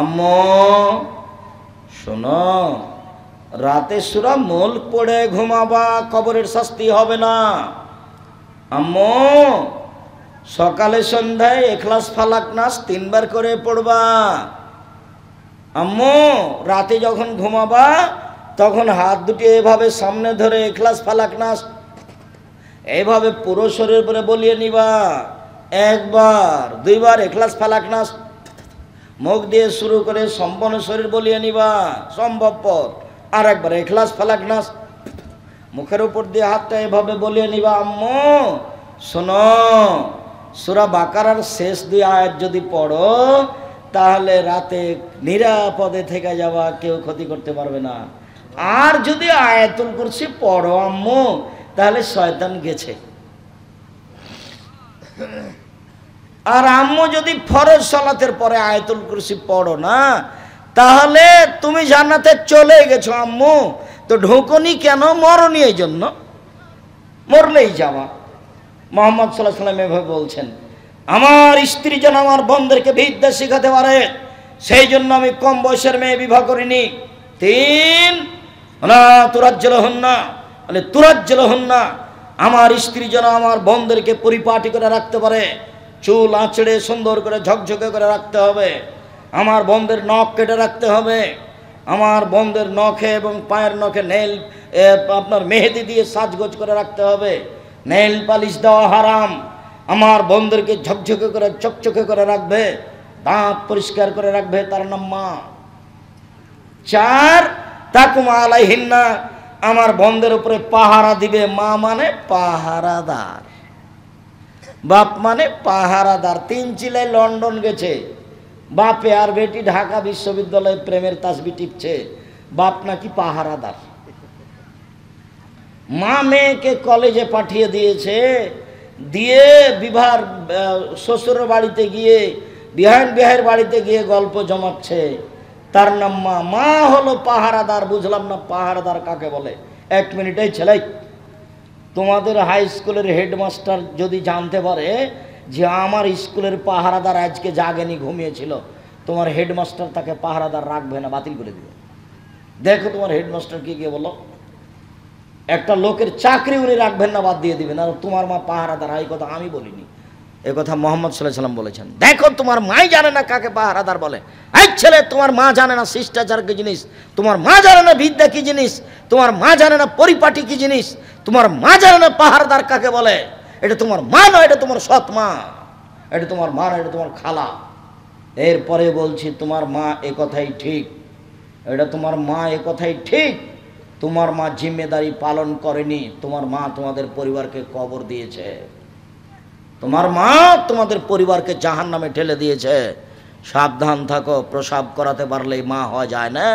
আম্মু শোনো, রাতে সূরা মুলক পড়ে ঘুমাবা, কবরের শাস্তি হবে না। আম্মু সকালে সন্ধ্যায় ইখলাস ফালাক নাস 3 বার করে পড়বা। আম্মু রাতে যখন ঘুমাবা তখন হাত দুটি এভাবে সামনে ধরে ইখলাস ফালাক নাস এইভাবে পুরো শরীর উপরে বলিয়ে নিবা। 1 বার 2 বার ইখলাস ফালাক নাস মুখ দিয়ে শুরু করে সম্পূর্ণ শরীর বলিয়ে নিবা সম্ভবপর। আর একবার ইখলাস ফালাক নাস মুখের উপর দিয়ে হাতটা এভাবে বলিয়ে নিবা। আম্মু শোনো, সূরা বাকারার শেষ 2 আয়াত যদি পড়ো তাহলে রাতে নিরাপদে থেকে যাওয়া, কেউ ক্ষতি করতে পারবে না। আর যদি আয়াতুল কুরসি পড়ো আম্মু তাহলে শয়তান গেছে। আর আম্মু যদি ফরজ সালাতের পরে আয়াতুল কুরসি পড়ো না তাহলে তুমি জান্নাতে চলে গেছো আম্মু। তো ঢোকনি কেন? মরনি, এই জন্য মরলেই যাওয়া। মুহাম্মদ সাল্লাল্লাহু আলাইহি ওয়াসাল্লাম এভাবে বলছেন, আমার স্ত্রী যেন আমার বোনদেরকে বিদ্যা শেখাতে পারে, সেই জন্য আমি কম বয়সের মেয়ে বিবাহ করিনি। 3 না তুরাজ্জলহুন্না, মানে তুরাজ্জলহুন্না, আমার স্ত্রী যেন আমার বোনদেরকে পরিপাটি করে রাখতে পারে, চুল আঁচড়ে সুন্দর করে ঝকঝকে করে রাখতে হবে, আমার বোনদের নখ কেটে রাখতে হবে, আমার বোনদের নখে এবং পায়ের নখে নেল আপনার মেহেদি দিয়ে সাজগোজ করে রাখতে হবে, নেল পালিশ দেওয়া হারাম, আমার বোনদেরকে ঝকঝকে করে চকচকে করে রাখবে, দাঁত পরিষ্কার করে রাখবে, তার নাম মা। 4 তাকুম আলাইহিন্না, আমার বোনদের উপরে পাহারা দিবে। মা মানে পাহারাদার, বাপ মানে পাহারাদার। 3 চিলাই লন্ডন গেছে, বাপে আর বেটি ঢাকা বিশ্ববিদ্যালয়ে প্রেমের তাসবি টিপছে, বাপ নাকি পাহারাদার। মা মেয়েকে কলেজে পাঠিয়ে দিয়েছে, দিয়ে বিবাহের শ্বশুরের বাড়িতে গিয়ে বিহায়ের বাড়িতে গিয়ে গল্প জমাচ্ছে, তার নাম মা। মা হলো পাহারাদার। বুঝলাম না পাহারাদার কাকে বলে। 1 মিনিট, এই ছেলে, তোমাদের হাই স্কুলের হেডমাস্টার যদি জানতে পারে যে আমার স্কুলের পাহারাদার আজকে জাগেনি, ঘুমিয়েছিল, তোমার হেডমাস্টার তাকে পাহারাদার রাখবে না, বাতিল করে দিবে। দেখো তোমার হেডমাস্টারকে গিয়ে বলো, একটা লোকের চাকরি উনি রাখবেন না, বাদ দিয়ে দিবেন। আর তোমার মা পাহারাদার, এই কথা আমি বলিনি, এ কথা মুহাম্মদ সাল্লাল্লাহু আলাইহি ওয়াসাল্লাম বলেছেন। দেখো তোমার মাই জানে না কাকে পাহারাদার বলে। এই ছেলে, তোমার মা জানে না শিষ্টাচার কি জিনিস, তোমার মা জানে না বিদ্যা কি জিনিস, তোমার মা জানে না পরিপাটি কি জিনিস, তোমার মা জানে না পাহারাদার কাকে বলে। এটা তোমার মা নয়, এটা তোমার সৎ মা, এটা তোমার মা নয়, এটা তোমার খালা। এরপরে বলছি, তোমার মা এ কথাই ঠিক, এটা তোমার মা এ কথাই ঠিক, তোমার মা জিম্মেদারি পালন করেনি, তোমার মা তোমাদের পরিবারকে কবর দিয়েছে, তোমার মা তোমাদের পরিবারকে জাহান্নামে ঠেলে দিয়েছে। সাবধান থাকো। প্রসাব করাতে পারলেই মা হওয়া যায় না,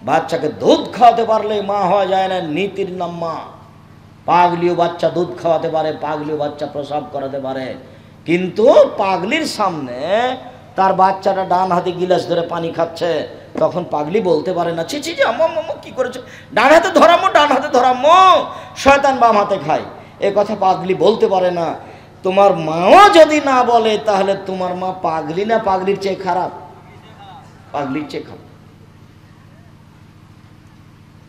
বাচ্চাকে দুধ খাওয়াতে পারলেই মা হওয়া যায় না, নীতির নাম মা। পাগলিও বাচ্চা দুধ খাওয়াতে পারে, পাগলিও বাচ্চা প্রসাব করাতে পারে, কিন্তু পাগলির সামনে তার বাচ্চাটা ডান হাতে গিলাস ধরে পানি খাচ্ছে, তখন পাগলি বলতে পারে না, ছি ছি জি আম্মা আম্মা কি করেছো, ডান হাতে ধরামো, ডান হাতে ধরামো, শয়তান বাম হাতে খায়, এ কথা পাগলি বলতে পারে না। তোমার মাও যদি না বলে তাহলে তোমার মা পাগলি না পাগলির চেয়ে খারাপ? পাগলির চেয়ে খারাপ।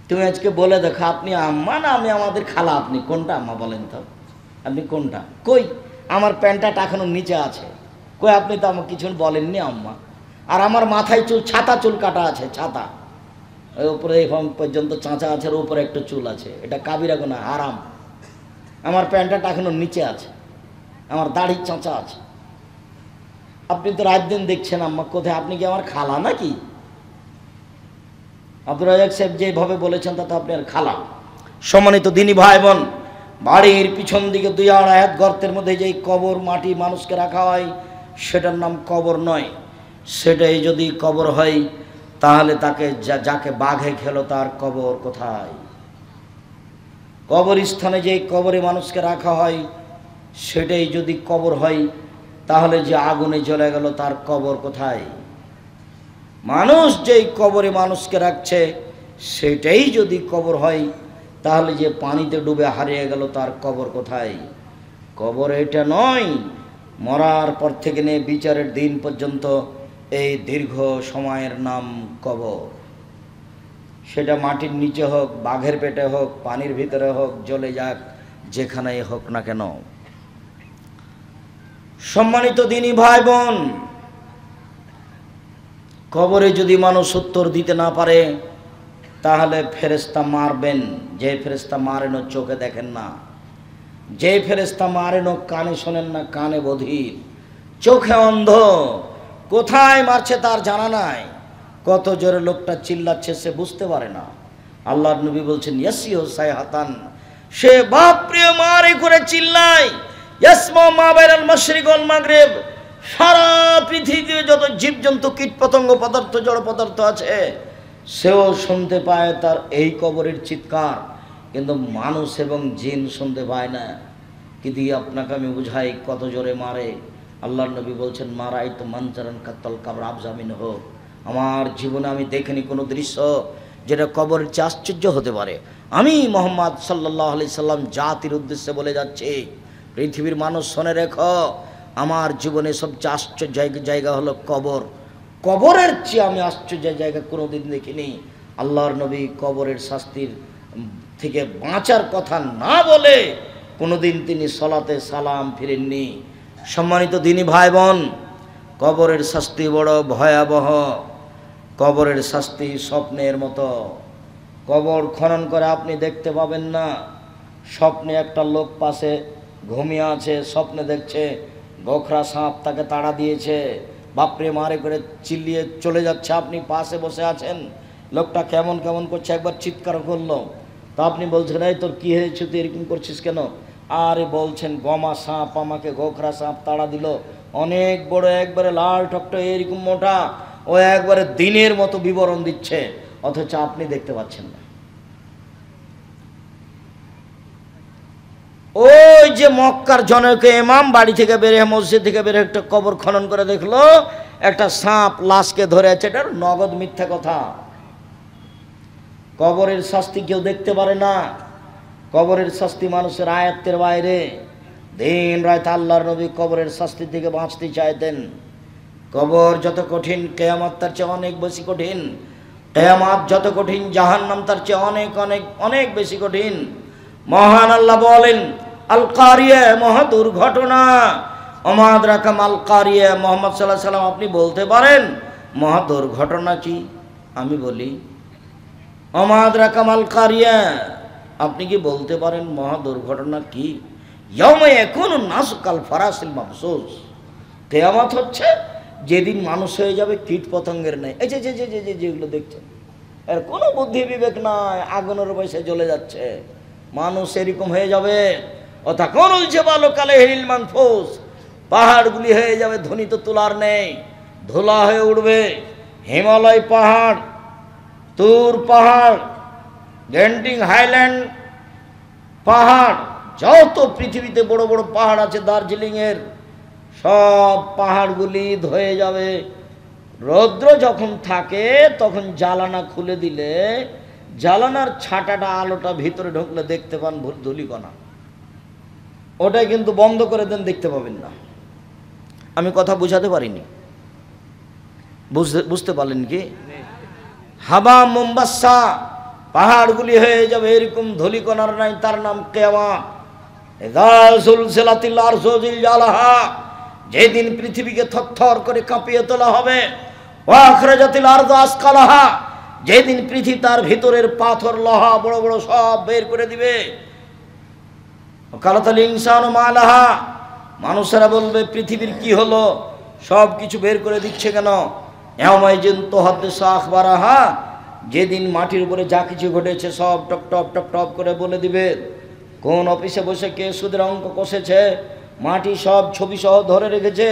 তুমি আজকে বলে দেখো, আপনি আম্মা না আমি আমাদের খালা? আপনি কোনটা আম্মা বলেন তো? আপনি কোনটা? কই আমার প্যান্টটা এখনো নিচে আছে, কই আপনি তো আমাকে কিছু বলেননি আম্মা। আর আমার মাথায় চুল, ছাতা চুল কাটা আছে, ছাতা ওই উপরে এই পর্যন্ত চাঁচা আছে, ওর উপরে একটা চুল আছে, এটা কাবিরা গুনাহ, হারাম। আমার প্যান্টটা এখনো নিচে আছে, আমার দাড়ির চাঁচা আছে। আপনি তো রাত দিন দেখছেন আম্মা কোথায়, আপনি কি আমার খালা নাকি? আব্দুর রাজ্জাক সাহেব যেভাবে বলেছেন তাতে আপনি আর খালা। সম্মানিত দিনী ভাই বোন, বাড়ির পিছন দিকে 2-2.5 হাত গর্তের মধ্যে যেই কবর মাটি মানুষকে রাখা হয় সেটার নাম কবর নয়। সেটাই যদি কবর হয় তাহলে তাকে যাকে বাঘে খেলো তার কবর কোথায়? কবরস্থানে যেই কবরে মানুষকে রাখা হয় সেটাই যদি কবর হয় তাহলে যে আগুনে জ্বলে গেল তার কবর কোথায়? মানুষ যেই কবরে মানুষকে রাখছে সেটাই যদি কবর হয় তাহলে যে পানিতে ডুবে হারিয়ে গেল তার কবর কোথায়? কবর এটা নয়। মরার পর থেকে নিয়ে বিচারের দিন পর্যন্ত এই দীর্ঘ সময়ের নাম কবর। সেটা মাটির নিচে হোক, বাঘের পেটে হোক, পানির ভিতরে হোক, জ্বলে যাক, যেখানেই হোক না কেন। সম্মানিত দিনী ভাই বোন, কবরে যদি মানুষ উত্তর দিতে না পারে তাহলে ফেরেশতা মারবেন। যে ফেরেশতা মারেন ও চোখে দেখেন না, যে ফেরেশতা মারেন ও কানে শোনেন না, কানে বধির, চোখে অন্ধ, কোথায় মারছে তার জানা নাই, কত জোরে লোকটা চিল্লাচ্ছে সে বুঝতে পারে না। আল্লাহর নবী বলছেন ইয়াসিও সাইহাতান, সে বাপ প্রিয় মারে করে চিল্লায়, ইয়াসমা মা বাইনাল মাশরিক ওয়াল মাগরিব, সারা পৃথিবীতে যত জীবজন্তু, কীট পতঙ্গ, পদার্থ, জড় পদার্থ আছে সেও শুনতে পায় তার এই কবরের চিৎকার, কিন্তু মানুষ এবং জিন শুনতে পায় না। কি দিয়ে আপনাকে আমি বুঝাই কত জোরে মারে। আল্লাহর নবী বলছেন মারাই তো মানচারান কাত্তাল কাবর আবজামিন হোক, আমার জীবনে আমি দেখিনি কোনো দৃশ্য যেটা কবরের চেয়ে আশ্চর্য হতে পারে। আমি মোহাম্মদ সাল্লাল্লাহু আলাইহি সাল্লাম জাতির উদ্দেশ্যে বলে যাচ্ছি, পৃথিবীর মানুষ শুনে রেখো, আমার জীবনে সবচেয়ে আশ্চর্য জায়গা হলো কবর। কবরের চেয়ে আমি আশ্চর্য জায়গা কোনোদিন দেখিনি। আল্লাহর নবী কবরের শাস্তির থেকে বাঁচার কথা না বলে কোনোদিন তিনি সলাতে সালাম ফিরেননি। সম্মানিত দিনী ভাই বোন, কবরের শাস্তি বড় ভয়াবহ। কবরের শাস্তি স্বপ্নের মতো। কবর খনন করে আপনি দেখতে পাবেন না। স্বপ্নে একটা লোক পাশে ঘুমিয়ে আছে, স্বপ্নে দেখছে গোখরা সাপ তাকে তাড়া দিয়েছে, বাপরে মারে করে চিল্লিয়ে চলে যাচ্ছে, আপনি পাশে বসে আছেন, লোকটা কেমন কেমন করছে, একবার চিৎকার করলো, তা আপনি বলছেন এই তোর কী হয়েছে, তুই এরকম করছিস কেন? আরে বলছেন গমা সাপ আমাকে গোখরা সাপ তাড়া দিল, অনেক বড়, একবারে লাল টকটা এরকম মোটা, ও একবারে দিনের মতো বিবরণ দিচ্ছে, অথচ আপনি দেখতে পাচ্ছেন না। ওই যে মক্কার জনক ইমাম বাড়ি থেকে বেরে, মসজিদ থেকে বেরে একটা কবর খনন করে দেখলো একটা সাপ লাশকে ধরে আছে, এটার নগদ মিথ্যা কথা। কবরের শাস্তি কেউ দেখতে পারে না। কবরের শাস্তি মানুষের আয়ত্তের বাইরে। দিন রাত আল্লাহর নবী কবরের শাস্তি থেকে বাঁচতে চাইতেন। কবর যত কঠিন, কিয়ামত তার চেয়ে অনেক বেশি কঠিন। কিয়ামত যত কঠিন, জাহান্নাম তার চেয়ে অনেক অনেক অনেক বেশি কঠিন। মহান আল্লাহ বলেন আল কারিয়া, মহা দুর্ঘটনা। ওমাদ রাকাম আল কারিয়া, মুহাম্মদ সাল্লাল্লাহু আলাইহি সাল্লাম আপনি বলতে পারেন মহা দুর্ঘটনা কি? আমি বলি ওমাদ রাকাম আল কারিয়া, আপনি কি বলতে পারেন মহা দুর্ঘটনা কি? ইয়াউমা ইয়াকুনুন নাসু কাল ফারাসিল মাবসুস, কিয়ামত হচ্ছে যেদিন মানুষ হয়ে যাবে কীট পতঙ্গের ন্যায়। এই যে যে যে যে যেগুলো দেখছেন, এর কোনো বুদ্ধি বিবেক নাই, আগুনের বয়সে জ্বলে যাচ্ছে, মানুষ এরকম হয়ে যাবে। অতাকুনুল জিবালু কালাইহিল মানফুস, পাহাড়গুলি হয়ে যাবে ধ্বনিত তুলার নেই, ধুলা হয়ে উঠবে। হিমালয় পাহাড়, তুর পাহাড়, গ্যান্টিং হাইল্যান্ড পাহাড়, যত পৃথিবীতে বড় বড় পাহাড় আছে দার্জিলিংয়ের, সব পাহাড়গুলি ধয়ে যাবে। রৌদ্র যখন থাকে তখন জ্বালানা খুলে দিলে জ্বালানার ছাটাটা, আলোটা ভিতরে ঢুকলে দেখতে পান ধূলিকণা, ওটাই কিন্তু বন্ধ করে দেন, দেখতে পাবেন না। আমি কথা বুঝাতে পারিনি, বুঝতে পারলেন কি? হাবা মুম্বাসা, পাহাড়গুলি হয়ে যাবে এরকম ধূলিকণার নাই, তার নাম কিয়ামত। ইযা যুলজিলাতিল আরযু জিলজালাহা, যেদিন পৃথিবীকে থরথর করে কাঁপিয়ে তোলা হবে। ওয়া আখরাজাতিল আরযু আসকালাহা, যেদিন পৃথিবী তার ভিতরের পাথর লোহা বড় বড় সব বের করে দিবে। ওয়াকালাতাল ইনসানু মা লাহা, মানুষেরা বলবে পৃথিবীর কি হলো, সব কিছু বের করে দিচ্ছে কেন? ইয়াউমাইযিন তুহাদ্দিসু আখবারাহা, যেদিন মাটির উপরে যা কিছু ঘটেছে সব টপ টপ টপ টপ করে বলে দিবে। কোন অফিসে বসে কে সুদের অঙ্ক কষেছে, মাটি সব ছবি সহ ধরে রেখেছে।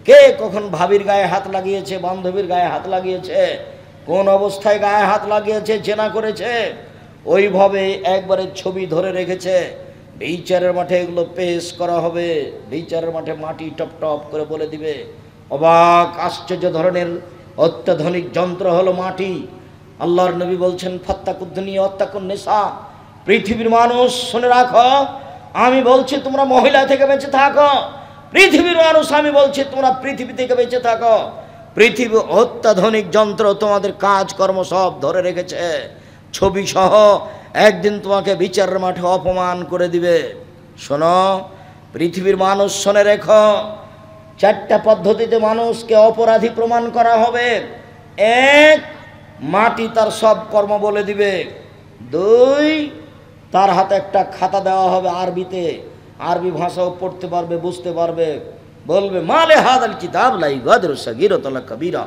কে কখন ভাবির গায়ে হাত লাগিয়েছে, বান্ধবীর গায়ে হাত লাগিয়েছে, কোন অবস্থায় গায়ে হাত লাগিয়েছে, জেনা করেছে, ওইভাবে একবারে ছবি ধরে রেখেছে। বিচারের মাঠে এগুলো পেশ করা হবে। বিচারের মাঠে মাটি টপ টপ করে বলে দিবে। অবাক আশ্চর্য ধরনের অত্যাধুনিক যন্ত্র হলো মাটি। আল্লাহর নবী বলছেন ফাত্তাকুদ দুনিয়া ওয়াত্তাকুন নিসা, পৃথিবীর মানুষ শুনে রাখো, আমি বলছি তোমরা মহিলা থেকে বেঁচে থাকো। পৃথিবীর মানুষ আমি বলছি তোমরা পৃথিবী থেকে বেঁচে থাকো। পৃথিবী অত্যাধুনিক যন্ত্র তোমাদের কাজকর্ম সব ধরে রেখেছে, ছবি সহ। একদিন তোমাকে বিচারের মাঠে অপমান করে দিবে। শোনো পৃথিবীর মানুষ, শোনে রেখো, 4টা পদ্ধতিতে মানুষকে অপরাধী প্রমাণ করা হবে। 1, মাটি তার সব কর্ম বলে দিবে। 2, তার হাতে একটা খাতা দেওয়া হবে আরবিতে, আরবি ভাষাও পড়তে পারবে, বুঝতে পারবে। বলবে মালে হাদাল কিতাব লা ইগাদিরু সাগীরাতান ওয়ালা কাবীরা,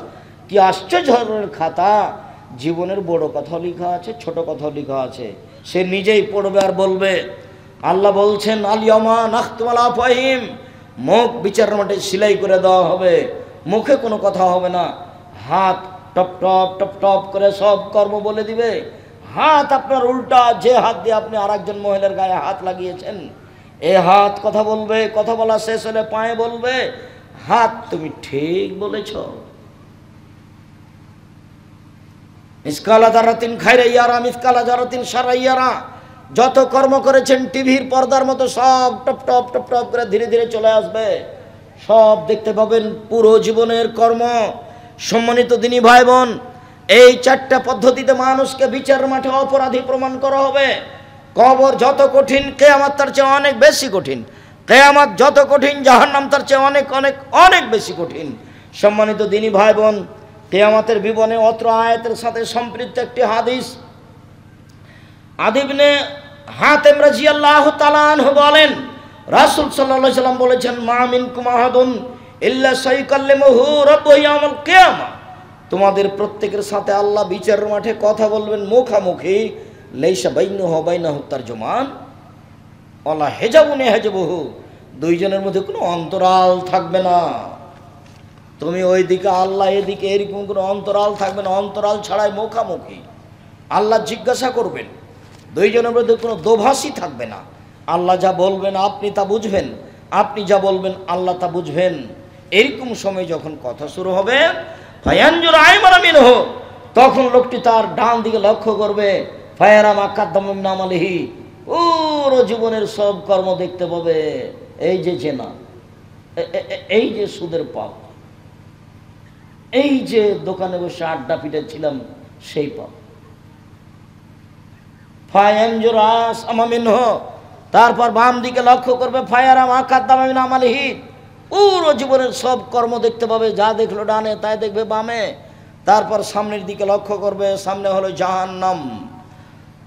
কি আশ্চর্যের খাতা, জীবনের বড় কথা লেখা আছে, ছোট কথা লেখা আছে। সে নিজেই পড়বে আর বলবে। আল্লাহ বলছেন আল ইয়াওমা নাখতিমু আলা আফওয়াহিম, মুখ বিচারের মাঠে সেলাই করে দেওয়া হবে, মুখে কোনো কথা হবে না। হাত টপ টপ টপ টপ করে সব কর্ম বলে দিবে। হাত আপনার উল্টা, যে হাত দিয়ে আপনি আরেকজন মহিলার গায়ে হাত লাগিয়েছেন, এ হাত কথা বলবে। কথা বলা শেষ হলে পায়ে বলবে, হাত তুমি ঠিক বলেছ। মিসকালা যারাতিন খায়রা ইয়ারা মিসকালা যারাতিন শাররা ইয়ারা, যত কর্ম করেছেন টিভির পর্দার মতো সব টপ টপ টপ টপ করে ধীরে ধীরে চলে আসবে, সব দেখতে পাবেন পুরো জীবনের কর্ম। সম্মানিত দিনী ভাই বোন, এই 4টা পদ্ধতিতে মানুষকে বিচারের মাঠে অপরাধী প্রমাণ করা হবে। কবর যত কঠিন, কিয়ামত তার চেয়ে অনেক বেশি কঠিন। কিয়ামত যত কঠিন, জাহান্নাম তার চেয়ে অনেক অনেক অনেক বেশি কঠিন। সম্মানিত দিনী ভাই বোন, কিয়ামতের বিবরণে অত্র আয়াতের সাথে সম্পৃক্ত একটি হাদিস। আদি ইবনে হাতেম রাদিয়াল্লাহু তাআলা আনহু বলেন, রাসূল সাল্লাল্লাহু আলাইহি সাল্লাম বলেছেন, মা মিনকুম আহাদুন ইল্লা সাইকাল্লিমুহু রাব্বুহু ইয়াউমাল কিয়ামা, তোমাদের প্রত্যেকের সাথে আল্লাহ বিচারের মাঠে কথা বলবেন মুখামুখি। লাইসা বাইনাহু ওয়া বাইনাহু তারজুমান ওয়ালা হিজাবুন ইয়াহজুবুহু, দুইজনের মধ্যে কোনো অন্তরাল থাকবে না। তুমি ওইদিকে, আল্লাহ এদিকে, এরকম কোনো অন্তরাল থাকবে না। অন্তরাল ছাড়াই মুখামুখি আল্লাহ জিজ্ঞাসা করবেন। দুইজনের মধ্যে কোনো দোভাষী থাকবে না। আল্লাহ যা বলবেন আপনি তা বুঝবেন, আপনি যা বলবেন আল্লাহ তা বুঝবেন। এরকম সময় যখন কথা শুরু হবে, ফায়ানজুর আইমানা মিনহু, তখন লোকটি তার ডান দিকে লক্ষ্য করবে। ফায়ারা মা কাদ্দামা মিন আমালিহি, পুরো জীবনের সব কর্ম দেখতে পাবে। এই যে জেনা, এই যে সুদের পাপ, এই যে দোকানে বসে আড্ডা পিটাচ্ছিলাম সেই পাপ। ফায়ানজুর আসমা মিনহু, তারপর বাম দিকে লক্ষ্য করবে। ফায়ারা মা কাদ্দামা মিন আমালিহি, পুরো জীবনের সব কর্ম দেখতে পাবে। যা দেখলো ডানে তাই দেখবে বামে। তারপর সামনের দিকে লক্ষ্য করবে, সামনে হলো জাহান্নাম।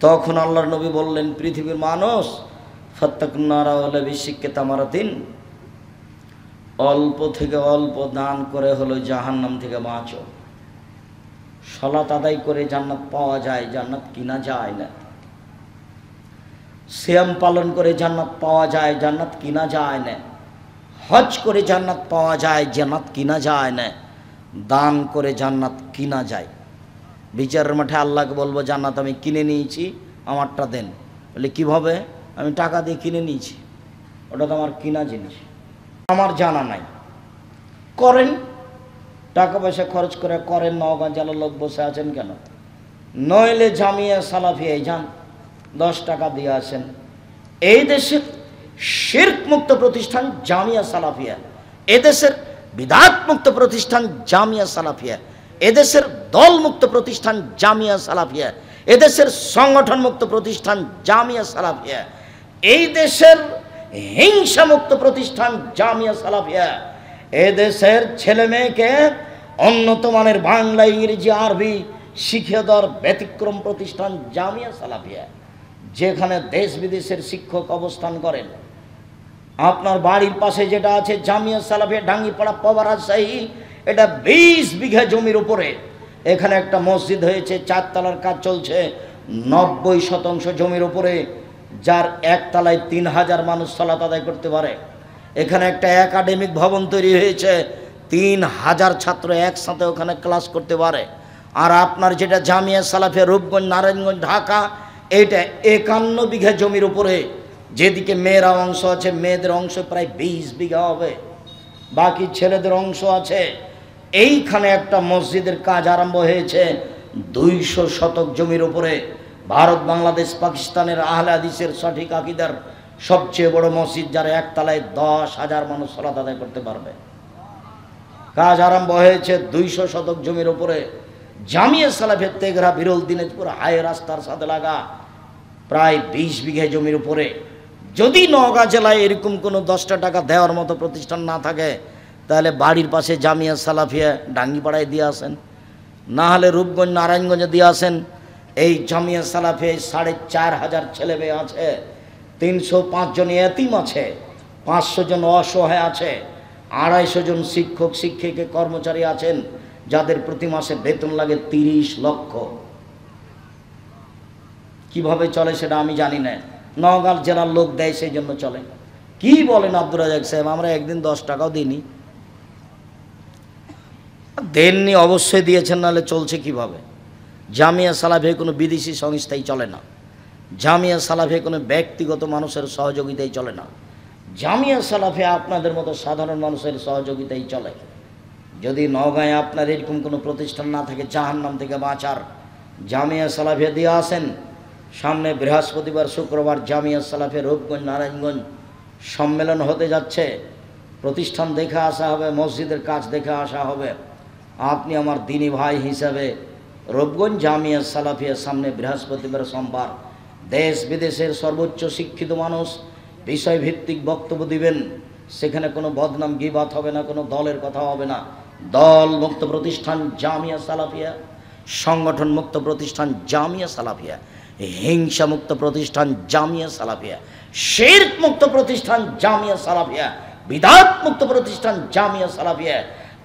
তখন আল্লাহর নবী বললেন, পৃথিবীর মানুষ, ফাত্তাকুন নারা ওয়ালা বিশিক্কি তামারাতিন, অল্প থেকে অল্প দান করে হলো জাহান্নাম থেকে বাঁচো। সালাত আদায় করে জান্নাত পাওয়া যায়, জান্নাত কিনা যায় না। সিয়াম পালন করে জান্নাত পাওয়া যায়, জান্নাত কিনা যায় না। হজ করে জান্নাত পাওয়া যায়, জান্নাত কিনা যায় না। দান করে জান্নাত কিনা যায়। বিচারের মাঠে আল্লাহকে বলবো, জান্নাত আমি কিনে নিয়েছি, আমারটা দেন। বলে কিভাবে? আমি টাকা দিয়ে কিনে নিয়েছি, ওটা তো আমার কিনা জিনিস, আমার জানা নাই। করেন, টাকা পয়সা খরচ করে করেন। নওগাঁ জেলার লোক বসে আছেন কেন? নইলে জামিয়া সালাফিয়ায় যান, 10 টাকা দিয়ে আসেন। এই দেশের শিরক মুক্ত প্রতিষ্ঠান জামিয়া সালাফিয়া, এদেশের বিদআত মুক্ত প্রতিষ্ঠান জামিয়া সালাফিয়া, এদেশের দল মুক্ত প্রতিষ্ঠান জামিয়া সালাফিয়া, এদেশের সংগঠন মুক্ত প্রতিষ্ঠান জামিয়া সালাফিয়া, এই দেশের হিংসা মুক্ত প্রতিষ্ঠান জামিয়া সালাফিয়া, এদেশের ছেলে মেয়েকে উন্নত মানের বাংলা, ইংরেজি, আরবি শিখিয়ে দেওয়ার ব্যতিক্রম প্রতিষ্ঠান জামিয়া সালাফিয়া, যেখানে দেশ বিদেশের শিক্ষক অবস্থান করেন। আপনার বাড়ির পাশে যেটা আছে জামিয়া সালাফিয়া ডাঙ্গিপাড়া পাওয়া রাজশাহী, এটা 20 বিঘা জমির উপরে এখানে একটা মসজিদ হয়েছে, 4 তলার কাজ চলছে, 90% জমির উপরে, যার 1 তলায় 3000 মানুষ সালাত আদায় করতে পারে। এখানে একটা একাডেমিক ভবন তৈরি হয়েছে, 3000 ছাত্র একসাথে ওখানে ক্লাস করতে পারে। আর আপনার যেটা জামিয়া সালাফিয়া রূপগঞ্জ, নারায়ণগঞ্জ, ঢাকা, এইটা 51 বিঘা জমির উপরে, যেদিকে মেয়েরা অংশ আছে, মেয়েদের অংশ প্রায় 20 বিঘা হবে, বাকি ছেলেদের অংশ আছে। এইখানে একটা মসজিদের কাজ আরম্ভ হয়েছে 200 শতক জমির উপরে। ভারত, বাংলাদেশ, পাকিস্তানের আহলে হাদিসের সঠিক আকীদার সবচেয়ে বড় মসজিদ, যার 1 তলায় 10,000 মানুষ সালাত আদায় করতে পারবে। কাজ আরম্ভ হয়েছে 200 শতক জমির উপরে। জামিয়া সালাফিয়া তেঘরা বিরল দিনাজপুর হাই রাস্তার সাথে লাগা প্রায় 20 বিঘা জমির উপরে। যদি নওগাঁ জেলায় এরকম কোনো 10টা টাকা দেওয়ার মতো প্রতিষ্ঠান না থাকে, তাহলে বাড়ির পাশে জামিয়া সালাফিয়া ডাঙ্গিপাড়ায় দিয়ে আসেন, না হলে রূপগঞ্জ নারায়ণগঞ্জে দিয়ে আসেন। এই জামিয়া সালাফিয়ায় 4500 ছেলে মেয়ে আছে, 305 জন এতিম আছে, 500 জন অসহায় আছে, 250 জন শিক্ষক শিক্ষিকা কর্মচারী আছেন, যাদের প্রতি মাসে বেতন লাগে 30 লক্ষ। কিভাবে চলে সেটা আমি জানি না, নওগাঁ জেলার লোক দেয় সেই জন্য চলে। কি বলেন আব্দুর রাজাক সাহেব, আমরা একদিন 10 টাকাও দিইনি। দেননি, অবশ্যই দিয়েছেন, নাহলে চলছে কিভাবে? জামিয়া সালাফিয়া কোনো বিদেশি সংস্থাই চলে না, জামিয়া সালাফিয়া কোনো ব্যক্তিগত মানুষের সহযোগিতাই চলে না, জামিয়া সালাফিয়া আপনাদের মতো সাধারণ মানুষের সহযোগিতাই চলে। যদি নওগাঁয় আপনার এরকম কোনো প্রতিষ্ঠান না থাকে জাহান্নাম থেকে বাঁচার, জামিয়া সালাফিয়া দিয়ে আসেন। সামনে বৃহস্পতিবার শুক্রবার জামিয়া সালাফিয়া রূপগঞ্জ নারায়ণগঞ্জ সম্মেলন হতে যাচ্ছে, প্রতিষ্ঠান দেখে আসা হবে, মসজিদের কাজ দেখে আসা হবে। আপনি আমার দিনী ভাই হিসাবে রূপগঞ্জ জামিয়া সালাফিয়ার সামনে বৃহস্পতিবার সোমবার দেশ বিদেশের সর্বোচ্চ শিক্ষিত মানুষ বিষয়ভিত্তিক বক্তব্য দিবেন। সেখানে কোনো বদনাম গীবাত হবে না, কোনো দলের কথা হবে না। দল মুক্ত প্রতিষ্ঠান জামিয়া সালাফিয়া, সংগঠন মুক্ত প্রতিষ্ঠান জামিয়া সালাফিয়া, হিংসা মুক্ত প্রতিষ্ঠান জামিয়া সালাফিয়া, শিরক মুক্ত প্রতিষ্ঠান জামিয়া সালাফিয়া, বিদআত মুক্ত প্রতিষ্ঠান জামিয়া সালাফিয়া।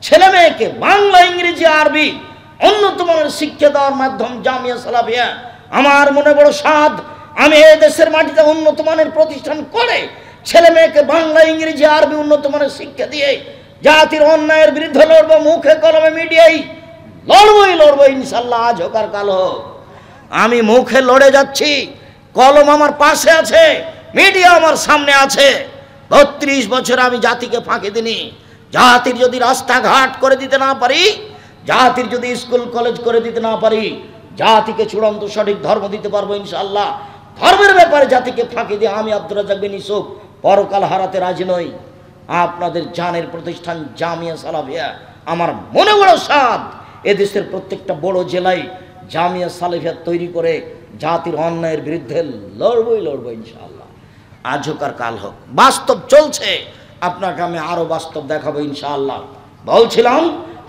ছেলে মেয়েকে বাংলা ইংরেজি আরবি উন্নত মানের শিক্ষা দেওয়ার মাধ্যম জামিয়া সালাফিয়া। আমার মনে বড় সাধ, আমি এই দেশের মাটিতে উন্নত মানের প্রতিষ্ঠান করে ছেলে মেয়েকে বাংলা ইংরেজি আরবি উন্নত মানের শিক্ষা দিয়ে জাতির অন্যায়ের বিরুদ্ধে লড়বো, মুখে কলমে মিডিয়াই লড়বো ইনশাল্লাহ, আজ হোক আর কাল হোক। আমি মুখে লড়ে যাচ্ছি, কলম আমার পাশে আছে, মিডিয়া আমার সামনে আছে। 32 বছর আমি জাতিকে ফাঁকি দিনি। জাতির যদি রাস্তাঘাট করে দিতে না পারি, জাতির যদি স্কুল কলেজ করে দিতে না পারি, জাতিকে চূড়ান্ত সঠিক ধর্ম দিতে পারবো ইনশাআল্লাহ। ধর্মের ব্যাপারে জাতিকে ফাঁকি দিয়ে আমি আব্দুর রাজ্জাক বিন ইউসুফ পরকাল হারাতে রাজি নই। আপনাদের জানের প্রতিষ্ঠান জামিয়া সালাফিয়া, আমার মনে বড় সাধ এদেশের প্রত্যেকটা বড় জেলায় জামিয়া সালাফিয়া তৈরি করে জাতির অন্যায়ের বিরুদ্ধে লড়বো ইনশাআল্লাহ, আজ হোক আর কাল হোক। বাস্তব চলছে, আপনাকে আমি আরো বাস্তব দেখাবো ইনশাআল্লাহ। বলছিলাম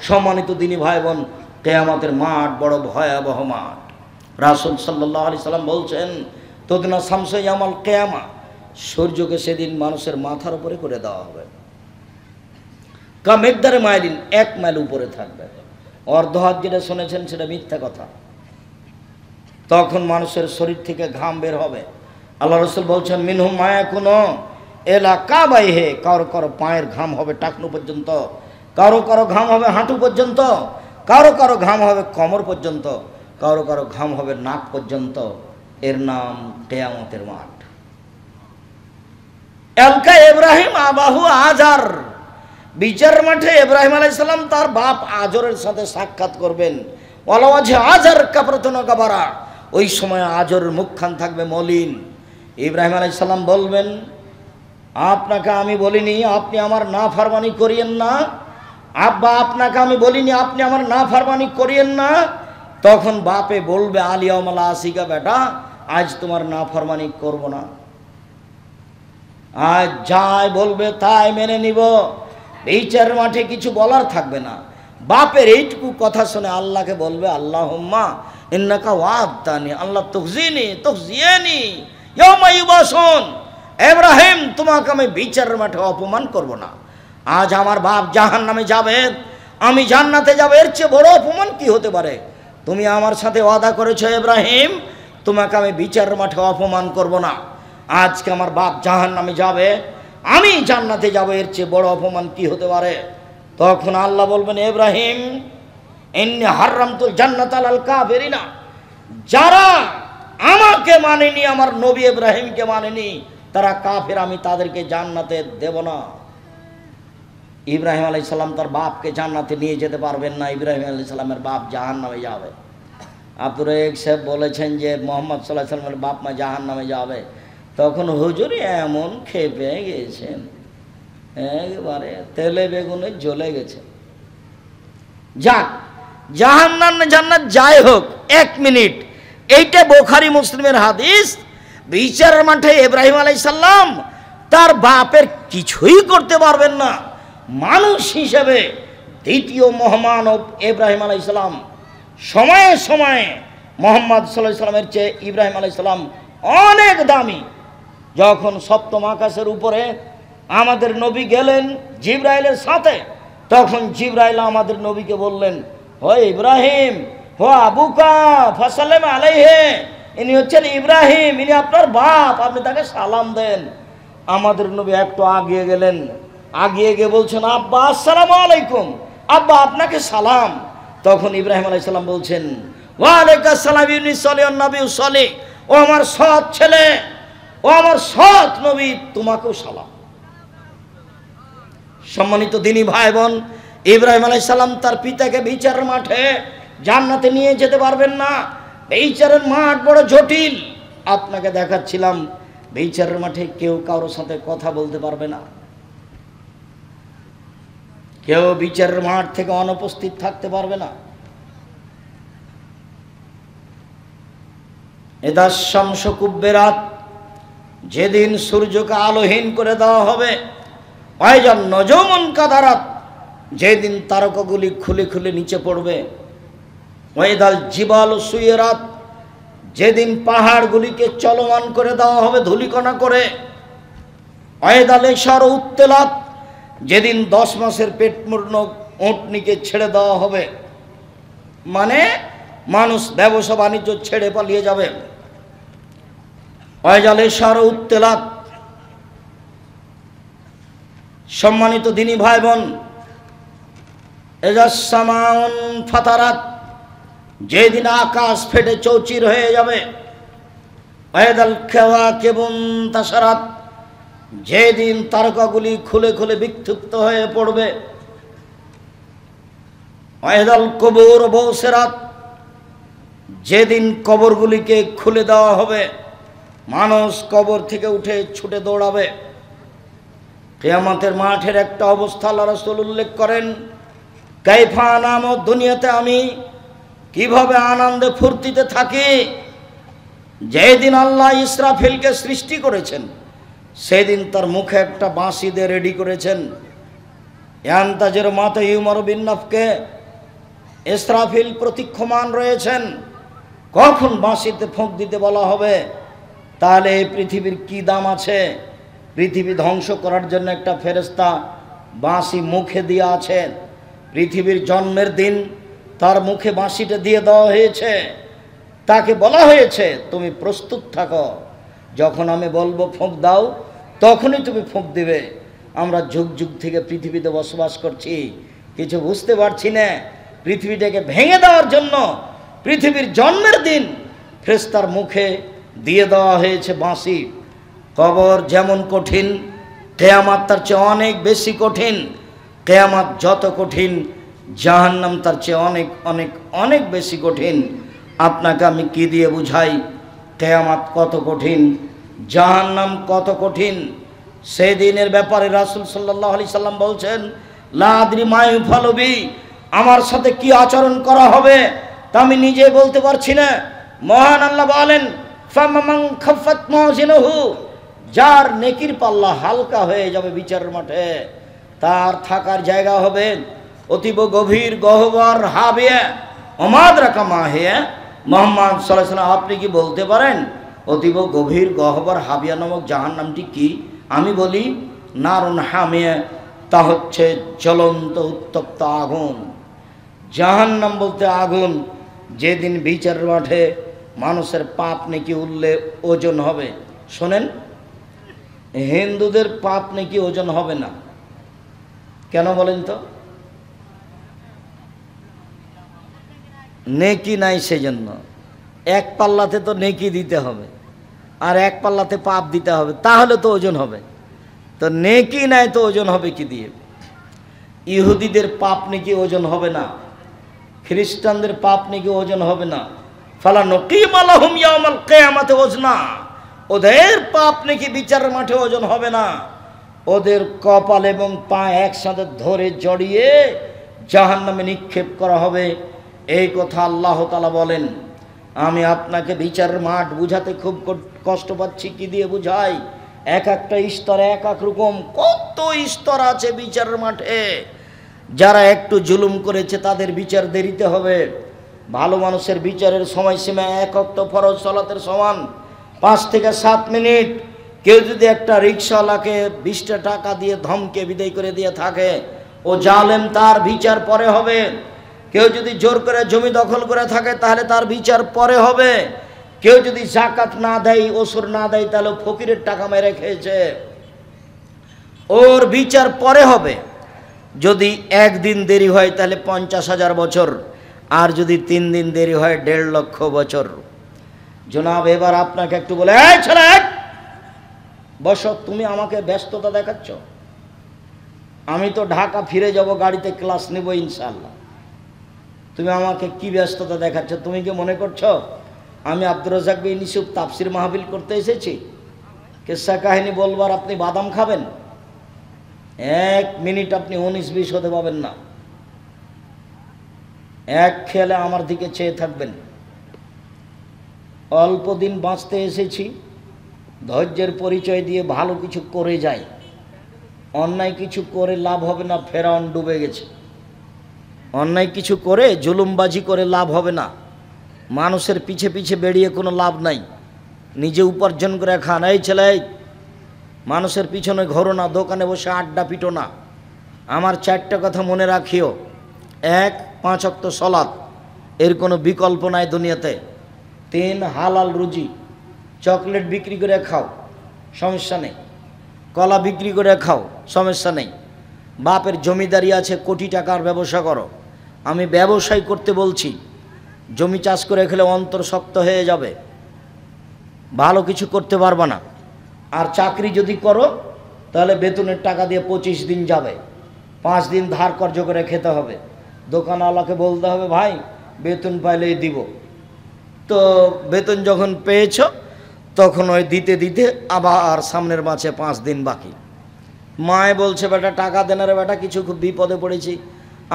সম্মানিত দিনী ভাই বোন, কিয়ামতের মাঠ বড় ভয়াবহ মাঠ। রাসূল সাল্লাল্লাহু আলাইহি সাল্লাম বলছেন, তুদনা শামসু ইয়াউমাল কিয়ামা, সূর্যকে সেদিন মানুষের মাথার উপরে করে দেওয়া হবে। কামেকদারে মাইলিন, 1 মাইল উপরে থাকবে। অর্ধ হাত যেটা শুনেছেন সেটা মিথ্যা কথা। তখন মানুষের শরীর থেকে ঘাম বের হবে। আল্লাহ রাসূল বলছেন, মিনহুম মায়াকুনু এলা কাবাইহে, কারো কারো পায়ের ঘাম হবে টাকনু পর্যন্ত, কারো কারো ঘাম হবে হাঁটু পর্যন্ত, কারো কারো ঘাম হবে কোমর পর্যন্ত, কারো কারো ঘাম হবে নাক পর্যন্ত। এর নাম কিয়ামতের মাঠ। এলকা ইব্রাহিম আবাহু আজার, বিচার মাঠে ইব্রাহিম আলাইহিস সালাম তার বাপ আজরের সাথে সাক্ষাৎ করবেন। ওয়ালাওয়াজে আজার কাফরাতুন কাবারা, ওই সময় আজরের মুখখান থাকবে মলিন। ইব্রাহিম আলাইহিস সালাম বলবেন, আপনাকে আমি বলিনি আপনি আমার নাফরমানি করিয়েন না, আব্বা আপনাকে আমি বলিনি আপনি আমার নাফরমানি করিয়েন না। তখন বাপে বলবে, আলিয়াউমাল আসিকা, বেটা আজ তোমার নাফরমানি করব না, আজ যাই বলবে তাই মেনে নিব। বিচার মাঠে কিছু বলার থাকবে না। বাপের এইটুকু কথা শুনে আল্লাহকে বলবে, আল্লাহুম্মা ইন্নাকা ওয়া'আদতানি, আল্লাহ তুখজিয়ানি ইয়াউমা ইউবাসুন, ইব্রাহিম তোমাকে আমি বিচার মাঠে অপমান করব না। আজ আমার বাপ জাহান্নামে যাবে, আমি জান্নাতে যাব, এর চেয়ে বড় অপমান কি হতে পারে? তুমি আমার সাথে ওয়াদা করেছো ইব্রাহিম, তোমাকে আমি বিচার মাঠে অপমান করব না। আজকে আমার বাপ জাহান্নামে যাবে, আমি জান্নাতে যাব, এর চেয়ে বড় অপমান কি হতে পারে? তখন আল্লাহ বলবেন, ইব্রাহিম ইন্নী হারামতুল জান্নাত আলাল কাফিরিনা, যারা আমাকে মানেনি, আমার নবী ইব্রাহিমকে মানেনি, তারা কাফের, আমি তাদেরকে জান্নাতে দেব না। ইব্রাহিম আলাইহিস সালাম তার বাপকে জান্নাতে নিয়ে যেতে পারবেন না, ইব্রাহিম আলাইহিস সালামের বাপ জাহান্নামে যাবে। আব্দুর রাজ্জাক সাহেব বলেছেন যে মুহাম্মদ সাল্লাল্লাহু আলাইহি ওয়াসাল্লামের বাপ মা জাহান্নামে যাবে। তখন হুজুর এমন খেপে গেছেন, একেবারে তেলে বেগুনে জ্বলে গেছে। যাক, জাহান্নাম না জান্নাত যাই হোক, 1 মিনিট, এইটা বুখারী মুসলিমের হাদিস। বিচারের মাঠে ইব্রাহিম আলাইহিস সালাম তার বাপের কিছুই করতে পারবেন না, মানুষ হিসেবে দ্বিতীয় মহামানব ইব্রাহিম আলাইহিস সালাম। সময়ে সময়ে মুহাম্মদ সাল্লাল্লাহু আলাইহি সাল্লামের চেয়ে ইব্রাহিম আলাইহিস সালাম অনেক দামি। যখন সপ্তম আকাশের উপরে আমাদের নবী গেলেন জিবরাইলের সাথে, তখন জিবরাইল আমাদের নবীকে বললেন, ও ইব্রাহিম, ও আবুকা ফাসাল্লাম আলাইহি, ইনি হচ্ছেন ইব্রাহিম, ইনি আপনার বাপ, আপনি তাকে সালাম দেন। আমাদের নবী একটু আগিয়ে গেলেন, আগিয়ে গিয়ে বলছেন, আব্বা আসসালামু আলাইকুম, আব্বা আপনাকে সালাম। তখন ইব্রাহিম আলাইহিস সালাম বলছেন, ওয়া আলাইকুম আসসালাম ইবনি সলিহ নবী সলিহ, ও আমার সৎ ছেলে, ও আমার সৎ নবী, তোমাকেও সালাম। সম্মানিত দিনী ভাই বোন, ইব্রাহিম আলাইহিস সালাম তার পিতাকে বিচারের মাঠে জান্নাতে নিয়ে যেতে পারবেন না। বিচারের মাঠ বড় জটিল। আপনাকে দেখাচ্ছিলাম, বিচারের মাঠে কেউ কারোর সাথে কথা বলতে পারবে না, কেউ বিচারের মাঠ থেকে অনুপস্থিত থাকতে পারবে না। ইদা শামসু কুব্বিরাত, যেদিন সূর্যকে আলোহীন করে দেওয়া হবে। ওয়াইজান নজমুন কাদারাত, যেদিন তারকাগুলি খুলে খুলে নিচে পড়বে। ওয়াইদাল জিবাল সুয়রাত, যেদিন পাহাড়গুলিকে চলমান করে দেওয়া হবে ধূলিকণা করে। ওয়াইদাল ইশার উত্তেলাত, যেদিন 10 মাসের পেটমূর্ণ উটনিকে ছেড়ে দেওয়া হবে, মানে মানুষ ব্যবসা বাণিজ্য ছেড়ে পালিয়ে যাবে। ওয়াইদাল ইশার উত্তেলাত। সম্মানিত দিনী ভাই বোন, এজাস সামাউন ফাতারাত, যেদিন আকাশ ফেটে চৌচির হয়ে যাবে। ওয়াইদাল কাওয়াকিবুন তাসারাত, যেদিন তারকাগুলি খুলে খুলে বিক্ষিপ্ত হয়ে পড়বে। ওয়াইদাল কুবুর বুসিরাত, যেদিন কবরগুলিকে খুলে দেওয়া হবে, মানুষ কবর থেকে উঠে ছুটে দৌড়াবে। কিয়ামতের মাঠের একটা অবস্থা আল্লাহ রাসূল উল্লেখ করেন, কাইফা নাম, দুনিয়াতে আমি কিভাবে আনন্দে ফুর্তিতে থাকি। যেদিন আল্লাহ ইসরাফিলকে সৃষ্টি করেছেন, সেদিন তার মুখে একটা বাঁশি দিয়ে রেডি করেছেন। ইয়ান্তাজের মাতা ইউমার বিন নাফকে, ইসরাফিল প্রতীক্ষমান রয়েছেন, কখন বাঁশিতে ফোঁক দিতে বলা হবে। তাহলে এই পৃথিবীর কি দাম আছে? পৃথিবী ধ্বংস করার জন্য একটা ফেরেশতা বাঁশি মুখে দিয়ে আছে। পৃথিবীর জন্মের দিন তার মুখে বাঁশিটা দিয়ে দেওয়া হয়েছে, তাকে বলা হয়েছে তুমি প্রস্তুত থাকো, যখন আমি বলবো ফোঁক দাও তখনই তুমি ফোঁক দিবে। আমরা যুগ যুগ থেকে পৃথিবীতে বসবাস করছি, কিছু বুঝতে পারছি না। পৃথিবীটাকে ভেঙে দেওয়ার জন্য পৃথিবীর জন্মের দিন ফেরেশতার মুখে দিয়ে দেওয়া হয়েছে বাঁশি। কবর যেমন কঠিন, কিয়ামত তার চেয়ে অনেক বেশি কঠিন। কিয়ামত যত কঠিন, জাহান্নাম তার চেয়ে অনেক অনেক অনেক বেশি কঠিন। আপনাকে আমি কি দিয়ে বুঝাই কিয়ামত কত কঠিন, জাহান্নাম কত কঠিন। সেই দিনের ব্যাপারে রাসূল সাল্লাল্লাহু আলাইহি সাল্লাম বলছেন, লা আদরি মা ইউফালু বি, আমার সাথে কি আচরণ করা হবে তা আমি নিজে বলতে পারছি না। মহান আল্লাহ বলেন, ফামান খাফাত মাওজিনুহু, যার নেকির পাল্লা হালকা হয়ে যাবে বিচারের মাঠে, তার থাকার জায়গা হবে অতীব গভীর গহ্বর হাবিয়া। অমাদরাকা মা হিয়া, মুহাম্মদ সাল্লাল্লাহু আলাইহি ওয়াসাল্লাম আপনি কি বলতে পারেন অতীব গভীর গহ্বর হাবিয়া নামক জাহান্নামটি কি? আমি বলি নারুন হামিয়া, তা হচ্ছে জ্বলন্ত উত্তপ্ত আগুন। জাহান্নাম বলতে আগুন। যেদিন বিচারের মাঠে মানুষের পাপ নেকি উল্লেখ ওজন হবে। শোনেন, হিন্দুদের পাপ নেকি ওজন হবে না কেন বলেন তো? নেকি নাই, সেজন্য এক পাল্লাতে তো নেকি দিতে হবে আর এক পাল্লাতে পাপ দিতে হবে, তাহলে তো ওজন হবে। তো নেকি নাই তো ওজন হবে কি দিয়ে? ইহুদিদের পাপ নেকি ওজন হবে না, খ্রিস্টানদের পাপ নেকি ওজন হবে না। ফালা নকিম আলাহুম ইয়াউমাল কিয়ামাতি ওজনা, ওদের পাপ নেকি বিচারের মাঠে ওজন হবে না। ওদের কপাল এবং পা একসাথে ধরে জড়িয়ে জাহান্নামে নিক্ষেপ করা হবে। এই কথা আল্লাহ তাআলা বলেন। আমি আপনাকে বিচারের মাঠ বুঝাতে খুব কষ্ট পাচ্ছি। কি দিয়ে বুঝাই? এক একটা স্তরে এক এক রকম কত স্তর আছে বিচারের মাঠে। যারা একটু জুলুম করেছে তাদের বিচার দেরিতে হবে। ভালো মানুষের বিচারের সময়সীমা এক ওয়াক্ত ফরজ সালাতের সমান, 5 থেকে 7 মিনিট। কেউ যদি একটা রিক্সাওয়ালাকে 20টা টাকা দিয়ে ধমকে বিদায় করে দিয়ে থাকে, ও জালেম, তার বিচার পরে হবে। কেউ যদি জোর করে জমি দখল করে থাকে তাহলে তার বিচার পরে হবে। কেউ যদি যাকাত না দেয়, ওসর না দেয়, তাহলে ফকিরের টাকা মেরে খেয়েছে, ওর বিচার পরে হবে। যদি 1 দিন দেরি হয় তাহলে 50,000 বছর, আর যদি 3 দিন দেরি হয় 1.5 লক্ষ বছর। জনাব, এবার আপনাকে একটু বলে, এই ছেলে বসো। তুমি আমাকে ব্যস্ততা দেখাচ্ছ। আমি তো ঢাকা ফিরে যাব, গাড়িতে ক্লাস নেব ইনশাআল্লাহ। তুমি আমাকে কি ব্যস্ততা দেখাচ্ছ? তুমি কি মনে করছো আমি আব্দুর রাজ্জাক বিন ইউসুফ তাফসির মাহফিল করতে এসেছি? কিসসা কাহিনী বলবার আপনি বাদাম খাবেন? 1 মিনিট আপনি 19-20 হতে পাবেন না। এক খেয়ালে আমার দিকে চেয়ে থাকবেন। অল্প দিন বাঁচতে এসেছি, ধৈর্যের পরিচয় দিয়ে ভালো কিছু করে যাই। অন্যায় কিছু করে লাভ হবে না, ফেরাউন ডুবে গেছে। অন্যায় কিছু করে জুলুমবাজি করে লাভ হবে না। মানুষের পিছে পিছে বেরিয়ে কোনো লাভ নাই। নিজে উপার্জন করে খান। এই ছেলে, মানুষের পিছনে ঘোরো না, দোকানে বসে আড্ডা পিটো না। আমার 4টা কথা মনে রাখিও। 1, 5 ওয়াক্ত সালাত, এর কোনো বিকল্প নাই দুনিয়াতে। 3, হালাল রুজি। চকলেট বিক্রি করে খাও, সমস্যা নেই। কলা বিক্রি করে খাও, সমস্যা নেই। বাপের জমিদারি আছে, কোটি টাকার ব্যবসা করো। আমি ব্যবসায় করতে বলছি। জমি চাষ করে খেলে অন্তর শক্ত হয়ে যাবে, ভালো কিছু করতে পারবে না। আর চাকরি যদি করো তাহলে বেতনের টাকা দিয়ে 25 দিন যাবে, 5 দিন ধার কর্জ করে খেতে হবে। দোকানওয়ালাকে বলতে হবে, ভাই বেতন পাইলেই দিব। তো বেতন যখন পেয়েছ তখন ওই দিতে দিতে আবার সামনের মাসে 5 দিন বাকি। মায়ে বলছে, বেটা টাকা দেন রে বেটা, কিছু খুব বিপদে পড়েছি।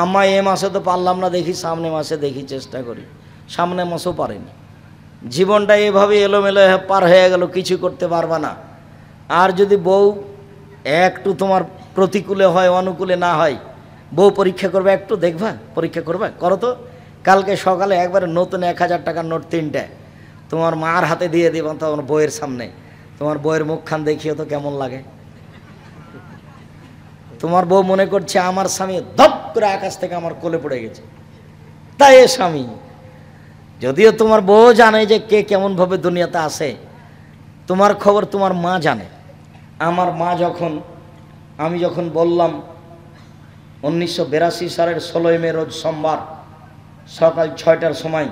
আম্মা, এ মাসে তো পারলাম না, দেখি সামনে মাসে দেখি, চেষ্টা করি। সামনে মাসেও পারেনি। জীবনটা এভাবে এলোমেলো পার হয়ে গেল, কিছু করতে পারবা না। আর যদি বউ একটু তোমার প্রতিকূলে হয়, অনুকূলে না হয়, বউ পরীক্ষা করবে, একটু দেখবা, পরীক্ষা করবে, করো তো। কালকে সকালে একবারে নতুন 1000 টাকার নোট 3টে তোমার মার হাতে দিয়ে দিবা, তোমার বইয়ের সামনে। তোমার বইয়ের মুখখান দেখিও তো কেমন লাগে। তোমার বউ মনে করছে আমার স্বামী ধপ করে আকাশ থেকে আমার কোলে পড়ে গেছে, তাই এ স্বামী। যদিও তোমার বউ জানে যে কে কেমনভাবে দুনিয়াতে আসে, তোমার খবর তোমার মা জানে। আমার মা আমি যখন বললাম 1982 সালের 16 মে রোজ সোমবার সকাল 6টার সময়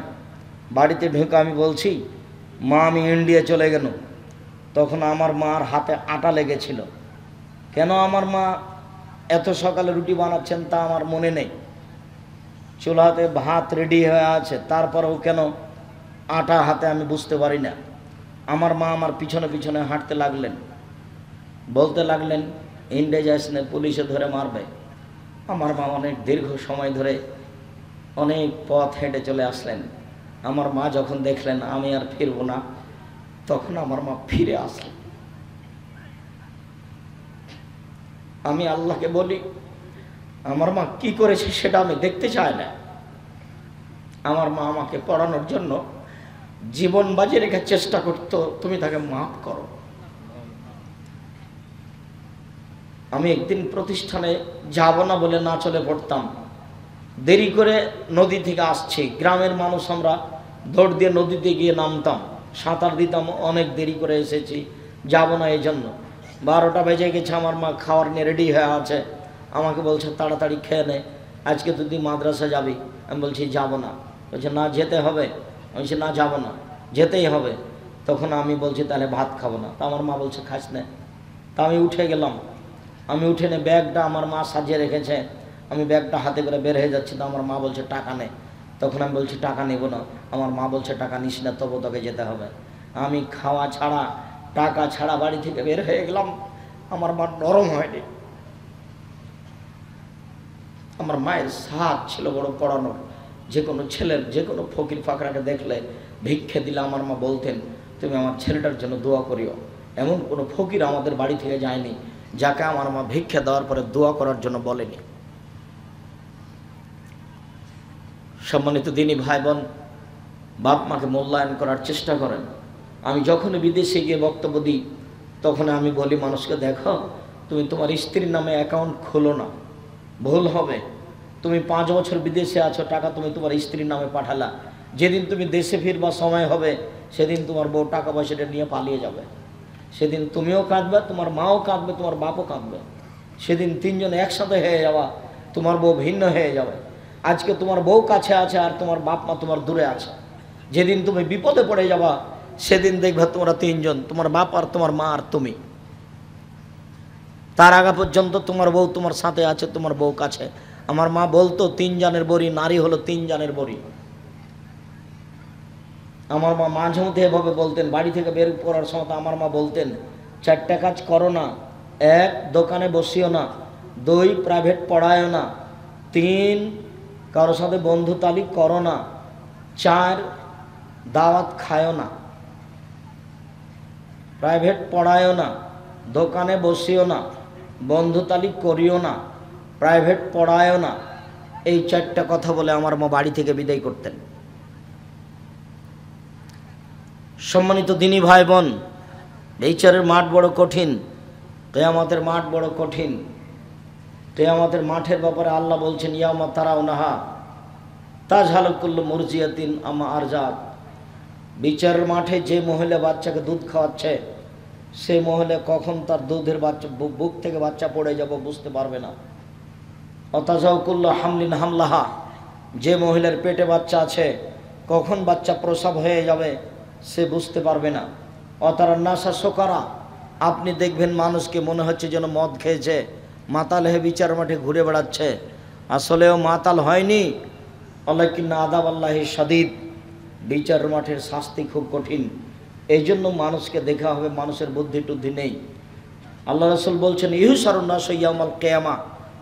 বাড়িতে ঢুকে আমি বলছি, মা আমি ইন্ডিয়া চলে গেল। তখন আমার মার হাতে আটা লেগেছিল। কেন আমার মা এত সকালে রুটি বানাচ্ছেন তা আমার মনে নেই। চুলাতে ভাত রেডি হয়ে আছে, তারপরেও কেন আটা হাতে আমি বুঝতে পারি না। আমার মা আমার পিছনে পিছনে হাঁটতে লাগলেন, বলতে লাগলেন, ইন্ডিয়া যাস না, পুলিশে ধরে মারবে। আমার মা অনেক দীর্ঘ সময় ধরে অনেক পথ হেঁটে চলে আসলেন। আমার মা যখন দেখলেন আমি আর ফিরবো না, তখন আমার মা ফিরে আসলেন। আমি আল্লাহকে বলি, আমার মা কি করেছে সেটা আমি দেখতে চাই না। আমার মা আমাকে পড়ানোর জন্য জীবন বাজি রেখে চেষ্টা করতো, তুমি তাকে মাফ করো। আমি একদিন প্রতিষ্ঠানে যাব না বলে না চলে পড়তাম। দেরি করে নদী থেকে আসছি, গ্রামের মানুষ আমরা দৌড় দিয়ে নদীতে গিয়ে নামতাম, সাঁতার দিতাম। অনেক দেরি করে এসেছি, যাব না এই জন্য। 12টা বেজে গেছে, আমার মা খাওয়ার নিয়ে রেডি হয়ে আছে। আমাকে বলছে তাড়াতাড়ি খেয়ে নে, আজকে তুই মাদ্রাসা যাবি। আমি বলছি যাব না। বলছে না যেতে হবে। আমি বলছি না যাব না, যেতেই হবে। তখন আমি বলছি তাহলে ভাত খাবো না। তা আমার মা বলছে খাস না। তা আমি উঠে গেলাম। আমি উঠে নে ব্যাগটা আমার মা সাজিয়ে রেখেছে, আমি ব্যাগটা হাতে করে বের হয়ে যাচ্ছি। তো আমার মা বলছে টাকা নে। তখন আমি বলছি টাকা নেব না। আমার মা বলছে টাকা নিস না, তবু তোকে যেতে হবে। আমি খাওয়া ছাড়া টাকা ছাড়া বাড়ি থেকে বের হয়ে গেলাম। আমার মা নরম হয়নি। আমার মায়ের সাথ ছিল বড় পড়ানোর, যে কোনো ছেলের যে কোনো ফকির ফাকরাকে দেখলে ভিক্ষে দিলে আমার মা বলতেন তুমি আমার ছেলেটার জন্য দোয়া করিও। এমন কোনো ফকির আমাদের বাড়ি থেকে যায়নি যাকে আমার মা ভিক্ষা দেওয়ার পরে দোয়া করার জন্য বলেনি। সম্মানিত দিনী ভাই বোন, বাপ মাকে মূল্যায়ন করার চেষ্টা করেন। আমি যখন বিদেশে গিয়ে বক্তব্য দিই তখন আমি বলি মানুষকে, দেখো তুমি তোমার স্ত্রীর নামে অ্যাকাউন্ট খোলো না, ভুল হবে। তুমি 5 বছর বিদেশে আছো, টাকা তুমি তোমার স্ত্রীর নামে পাঠালা, যেদিন তুমি দেশে ফিরবার সময় হবে সেদিন তোমার বউ টাকা পয়সাটা নিয়ে পালিয়ে যাবে। সেদিন তুমিও কাঁদবে, তোমার মাও কাঁদবে, তোমার বাপও কাঁদবে। সেদিন 3 জন একসাথে হয়ে যাওয়া, তোমার বউ ভিন্ন হয়ে যাবে। আজকে তোমার বউ কাছে আছে আর তোমার বাপ মা তোমার দূরে আছে। যেদিন তুমি বিপদে পড়ে যাবা সেদিন দেখবে তোমরা 3 জন, তোমার বাপ আর তোমার মা আর তুমি। তার আগে পর্যন্ত তোমার বউ তোমার সাথে আছে, তোমার বউ কাছে। আমার মা বলতো 3 জানের বড়ি, নারী হলো 3 জানের বড়ি। আমার মা মাঝে মধ্যে এভাবে বলতেন, বাড়ি থেকে বের করার সময় আমার মা বলতেন 4টা কাজ করো না। 1 দোকানে বসিও না, 2 প্রাইভেট পড়ায়ও না, 3 কারোর সাথে বন্ধু তালিক করো না, 4 দাওয়াত খায়ও না। প্রাইভেট পড়ায়ও না, দোকানে বসিও না, বন্ধু তালিক করিও না, প্রাইভেট পড়ায়ও না। এই 4টা কথা বলে আমার মা বাড়ি থেকে বিদায় করতেন। সম্মানিত দিনী ভাই বোন, বিচারের মাঠ বড় কঠিন, কিয়ামতের মাঠ বড় কঠিন। কিয়ামতের মাঠের ব্যাপারে আল্লাহ বলছেন ইয়াউমা তারাউনাহা তাজহালু কুল্লু মুরজিয়াতিন আম্মা আরজাত। বিচারের মাঠে যে মহিলা বাচ্চাকে দুধ খাওয়াচ্ছে সে মহিলা কখন তার দুধের বাচ্চা বুক থেকে বাচ্চা পড়ে যাবে বুঝতে পারবে না। অতাজাউ কুল্লু হামলিন হামলাহা, যে মহিলার পেটে বাচ্চা আছে কখন বাচ্চা প্রসব হয়ে যাবে সে বুঝতে পারবে না। অতারা নাসা শোকারা, আপনি দেখবেন মানুষকে মনে হচ্ছে যেন মদ খেয়েছে, মাতাল হয়ে বিচার মাঠে ঘুরে বেড়াচ্ছে, আসলেও মাতাল হয়নি। ওয়ালাকিন্না আযাব আল্লাহি শাদীদ, বিচার মাঠের শাস্তি খুব কঠিন। এই জন্য মানুষকে দেখা হবে মানুষের বুদ্ধি টুদ্ধি নেই। আল্লাহ রাসূল বলছেন ইহশারুন নাস ইয়াউমাল কিয়ামা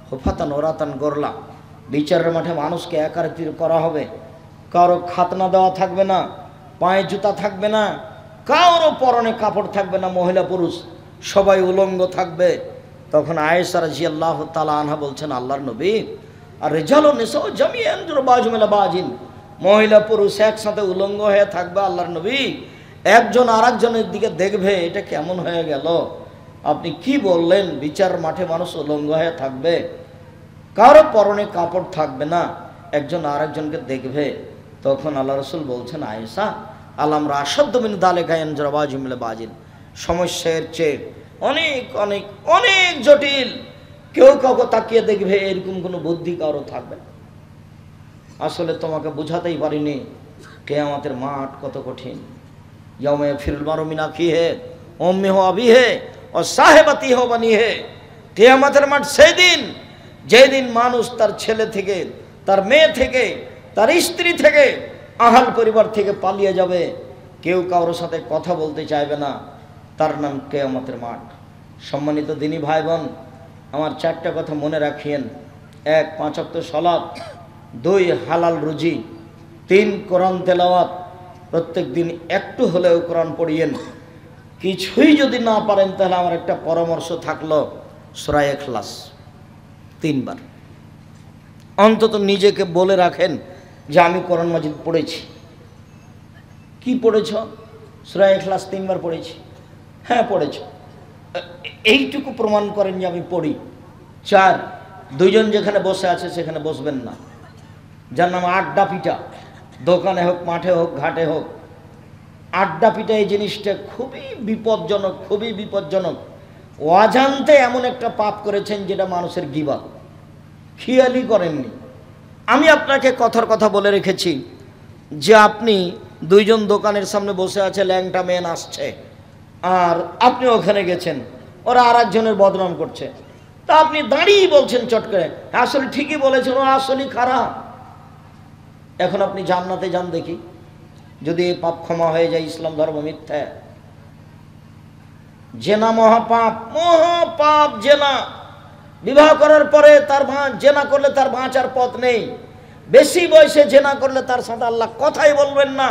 হুফাতান ওরাতান গরলা, বিচারের মাঠে মানুষকে একাত্রিত করা হবে, কারো খাতনা দেওয়া থাকবে না, পায়ে জুতা থাকবে না, কারো পরনে কাপড় থাকবে না, মহিলা পুরুষ সবাই উলঙ্গ থাকবে। তখন আয়েশা রাদিয়াল্লাহু তাআলা আনহা বলছেন আল্লাহর নবী আর রিজালুন নিসা জামিআন বাজুম ইলা বাজিন, মহিলা পুরুষ একসাথে উলঙ্গ হয়ে থাকবে। আল্লাহর নবী একজন আরেকজনের দিকে দেখবে, এটা কেমন হয়ে গেল? আপনি কি বললেন? বিচার মাঠে মানুষ উলঙ্গ হয়ে থাকবে, কারো পরনে কাপড় থাকবে না, একজন আরেকজনকে দেখবে। তখন আল্লাহ রাসূল বলছেন আয়েশা আলাম রাশাদ মিন যালিকা ইয়ানজুর বাজুম ইলা বাজিন, সমস্যার চেয়ে অনেক অনেক অনেক জটিল। কেউ কাউকে তাকিয়ে দেখবে এরকম কোনো বুদ্ধি কারো থাকবে না। আসলে তোমাকে বুঝাতেই পারিনি কিয়ামতের মাঠ কত কঠিন। ইয়াউমা ইয়াফিরুল মারউ মিন আখিহি উম্মিহি ওয়া আবিহি ওয়া সাহিবাতিহি ওয়া বানিহি, কিয়ামতের মাঠ সেই দিন যেদিন মানুষ তার ছেলে থেকে, তার মেয়ে থেকে, তার স্ত্রী থেকে, আহাল পরিবার থেকে পালিয়ে যাবে, কেউ কারোর সাথে কথা বলতে চাইবে না। তার নাম কিয়ামতের মাঠ। সম্মানিত দিনী ভাই বোন, আমার 4টা কথা মনে রাখিয়েন। 1 5 ওয়াক্ত সালাত, 2 হালাল রুজি, 3 কোরআন তেলাওয়াত, প্রত্যেক দিন একটু হলেও কোরআন পড়িয়েন। কিছুই যদি না পারেন তাহলে আমার একটা পরামর্শ থাকলো, সূরা ইখলাস 3 বার অন্তত নিজেকে বলে রাখেন যে আমি কোরআন মাজিদ পড়েছি। কি পড়েছ? সূরা ইখলাস 3 বার পড়েছি। হ্যাঁ পড়েছ, এইটুকু প্রমাণ করেন যে আমি পড়ি। 4 দুইজন যেখানে বসে আছে সেখানে বসবেন না। যার নাম আড্ডা পিটা, দোকানে হোক, মাঠে হোক, ঘাটে হোক, আড্ডা পিটা এই জিনিসটা খুবই বিপজ্জনক, খুবই বিপজ্জনক। অজান্তে এমন একটা পাপ করেছেন যেটা মানুষের গীবত, খেয়ালই করেননি। আমি আপনাকে কথার কথা বলে রেখেছি যে আপনি 2 জন দোকানের সামনে বসে আছে, ল্যাংটা মেন আসছে আর আপনি ওখানে গেছেন, ওরা আর একজনের বদনাম করছে, তা আপনি দাঁড়িয়ে বলছেন চট করে আসলে ঠিকই বলেছেন, ও আসলেই খারাপ। এখন আপনি জান্নাতে যান দেখি, যদি এই পাপ ক্ষমা হয়ে যায়। ইসলাম ধর্ম মিথ্যা, জেনা মহাপাপ, মহাপাপ জেনা। বিবাহ করার পরে তার জেনা করলে তার বাঁচার পথ নেই। বেশি বয়সে জেনা করলে তার সাথে আল্লাহ কথাই বলবেন না।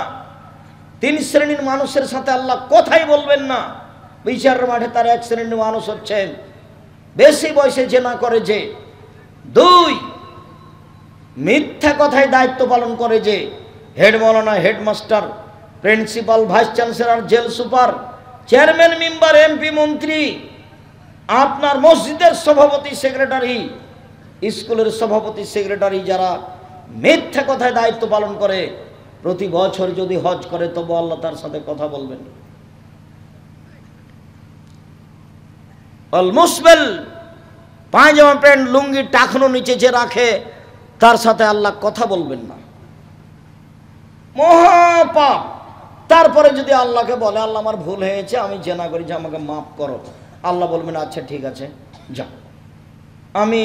3 শ্রেণীর মানুষের সাথে আল্লাহ কথাই বলবেন না। বিচারের মাঠে তার 1 শ্রেণীর মানুষ হচ্ছে বেশি বয়সে জেনা করে যে, 2 মিথ্যা কথায় দায়িত্ব পালন করে যে, হেড মৌলানা, headmaster, principal, vice chancellor, jail super, chairman, member, MP, মন্ত্রী, আপনার মসজিদের সভাপতি, সেক্রেটারি, স্কুলের সভাপতি, সেক্রেটারি, যারা মিথ্যা কথায় দায়িত্ব পালন করে, প্রতি বছর যদি হজ করে তবু আল্লাহ তার সাথে কথা বলবেন। অল মুসবেল, পায়জামা প্যান্ট লুঙ্গি টাকনো নিচে যে রাখে তার সাথে আল্লাহ কথা বলবেন না, মহাপাপ। তারপরে যদি আল্লাহকে বলে আল্লাহ আমার ভুল হয়েছে, আমি জেনা করেছি, আমাকে মাফ করো, আল্লাহ বলবেন আচ্ছা ঠিক আছে যা, আমি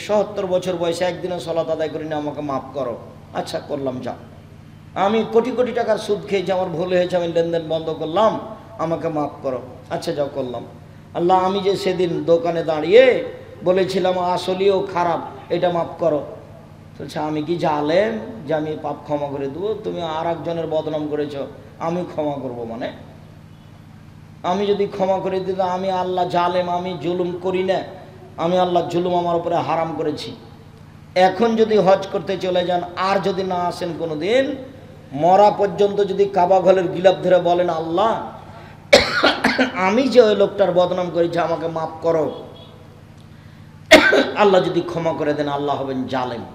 ৭০ বছর বয়সে একদিনে সালাত আদায় করিনি, আমাকে মাফ করো, আচ্ছা করলাম যা। আমি কোটি কোটি টাকার সুদ খেয়েছি, আমার ভুল হয়েছে, আমি লেনদেন বন্ধ করলাম, আমাকে মাফ করো, আচ্ছা যাও করলাম। আল্লাহ আমি যে সেদিন দোকানে দাঁড়িয়ে বলেছিলাম আসলেও খারাপ, এটা মাফ করো। বলছে আমি কি জালেম যে আমি পাপ ক্ষমা করে দেবো? তুমি আর একজনের বদনাম করেছ, আমি ক্ষমা করব? মানে আমি যদি ক্ষমা করে দিতাম, আমি আল্লাহ জালেম, আমি জুলুম করি না, আমি আল্লাহ জুলুম আমার উপরে হারাম করেছি। এখন যদি হজ করতে চলে যান আর যদি না আসেন কোনো দিন, মরা পর্যন্ত যদি কাবা ঘরের গিলাপ ধরে বলেন আল্লাহ আমি যে ওই লোকটার বদনাম করেছি, আমাকে মাফ করো, আল্লাহ যদি ক্ষমা করে দেন আল্লাহ হবেন জালেম।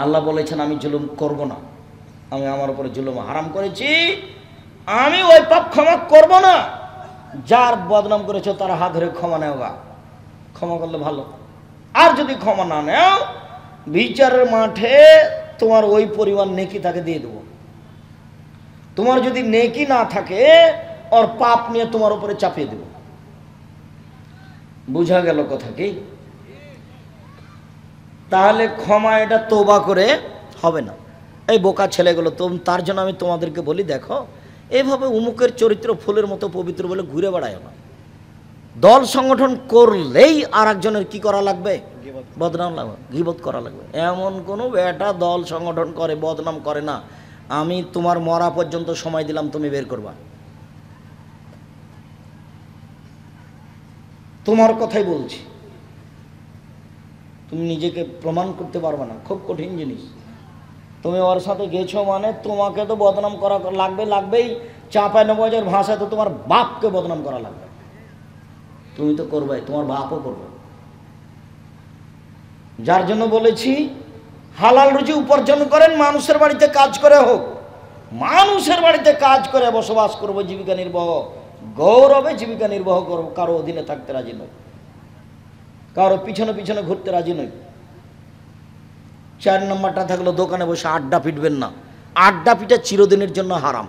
আল্লাহ বলেছেন আমি জুলুম করব না, আমি আমার উপরে জুলুম হারাম করেছি, আমি ওই পাপ ক্ষমা করব না। যার বদনাম করেছো তার হাত ধরে ক্ষমা নেও, ক্ষমা করলে ভালো। আর যদি ক্ষমা না নেও, বিচারের মাঠে তোমার ওই পরিমাণ নেকি তাকে দিয়ে দেবো। তোমার যদি নেকি না থাকে, ওর পাপ নিয়ে তোমার উপরে চাপিয়ে দেব। বুঝা গেল কথা কি? তাহলে ক্ষমা এটা তোবা করে হবে না। এই বোকা ছেলেগুলো, তার জন্য আমি তোমাদেরকে বলি, দেখো এইভাবে উমুকের চরিত্র ফুলের মতো পবিত্র বলে ঘুরে বেড়ায় না। দল সংগঠন করলেই আর একজনের কি করা লাগবে? বদনাম লাগবে, গীবত করা লাগবে। এমন কোনো বেটা দল সংগঠন করে বদনাম করে না। আমি তোমার মরা পর্যন্ত সময় দিলাম, তুমি বের করবা। তোমার কথাই বলছি, তুমি নিজেকে প্রমাণ করতে পারবে না, খুব কঠিন জিনিস। তুমি ওর সাথে গেছো মানে তোমাকে তো বদনাম করা লাগবেই। ৯৫ ভাষায় তো তোমার বাপকে বদনাম করা লাগবে। তুমি তো করবে, তোমার বাপও করবে। যার জন্য বলেছি হালাল রুজি উপার্জন করেন, মানুষের বাড়িতে কাজ করে হোক, মানুষের বাড়িতে কাজ করে বসবাস করবো, জীবিকা নির্বাহ গৌরবে জীবিকা নির্বাহ করবো। কারো অধীনে থাকতে রাজি নই, কারো পিছনে পিছনে ঘুরতে রাজি নই। 4 নম্বরটা থাকলো দোকানে বসে আড্ডা পিটবেন না। আড্ডা পিটা চিরদিনের জন্য হারাম,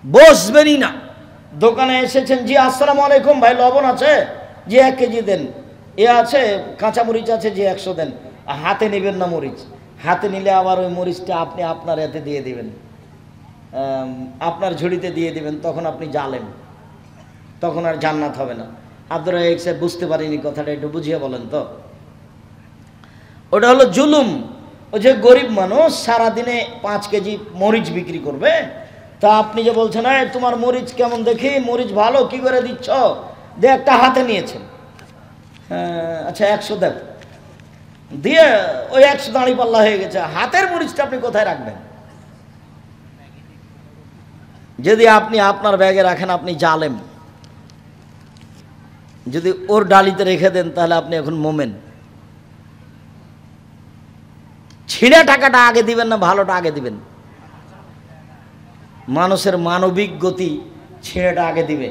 বসবেনই না। দোকানে এসেছেন, জি আসসালামু আলাইকুম, ভাই লবণ আছে? জি 1 কেজি দেন। এ আছে কাঁচা মরিচ আছে? জি 100 দেন। হাতে নেবেন না মরিচ, হাতে নিলে আবার ওই মরিচটা আপনি আপনার এতে দিয়ে দিবেন, আপনার ঝুড়িতে দিয়ে দিবেন, তখন আপনি জালেম, তখন আর জান্নাত হবে না। আপনারা এসে বুঝতে পারিনি কথাটা, একটু বুঝিয়ে বলেন তো। ওটা হলো জুলুম। ও যে গরিব মানুষ সারাদিনে 5 কেজি মরিচ বিক্রি করবে, তা আপনি যে বলছেন তোমার মরিচ কেমন দেখি, মরিচ ভালো, কি করে দিচ্ছ? দে একটা হাতে নিয়েছেন, আচ্ছা 100 দেন, দিয়ে ওই 100 দাঁড়ি পাল্লা হয়ে গেছে। হাতের মরিচটা আপনি কোথায় রাখবেন? যদি আপনি আপনার ব্যাগে রাখেন আপনি জালেম, যদি ওর ডালিতে রেখে দেন তাহলে আপনি এখন মোমেন। ছিঁড়া টাকাটা আগে দিবেন না ভালোটা আগে দিবেন? মানুষের মানবিক গতি ছিঁড়েটা আগে দিবে,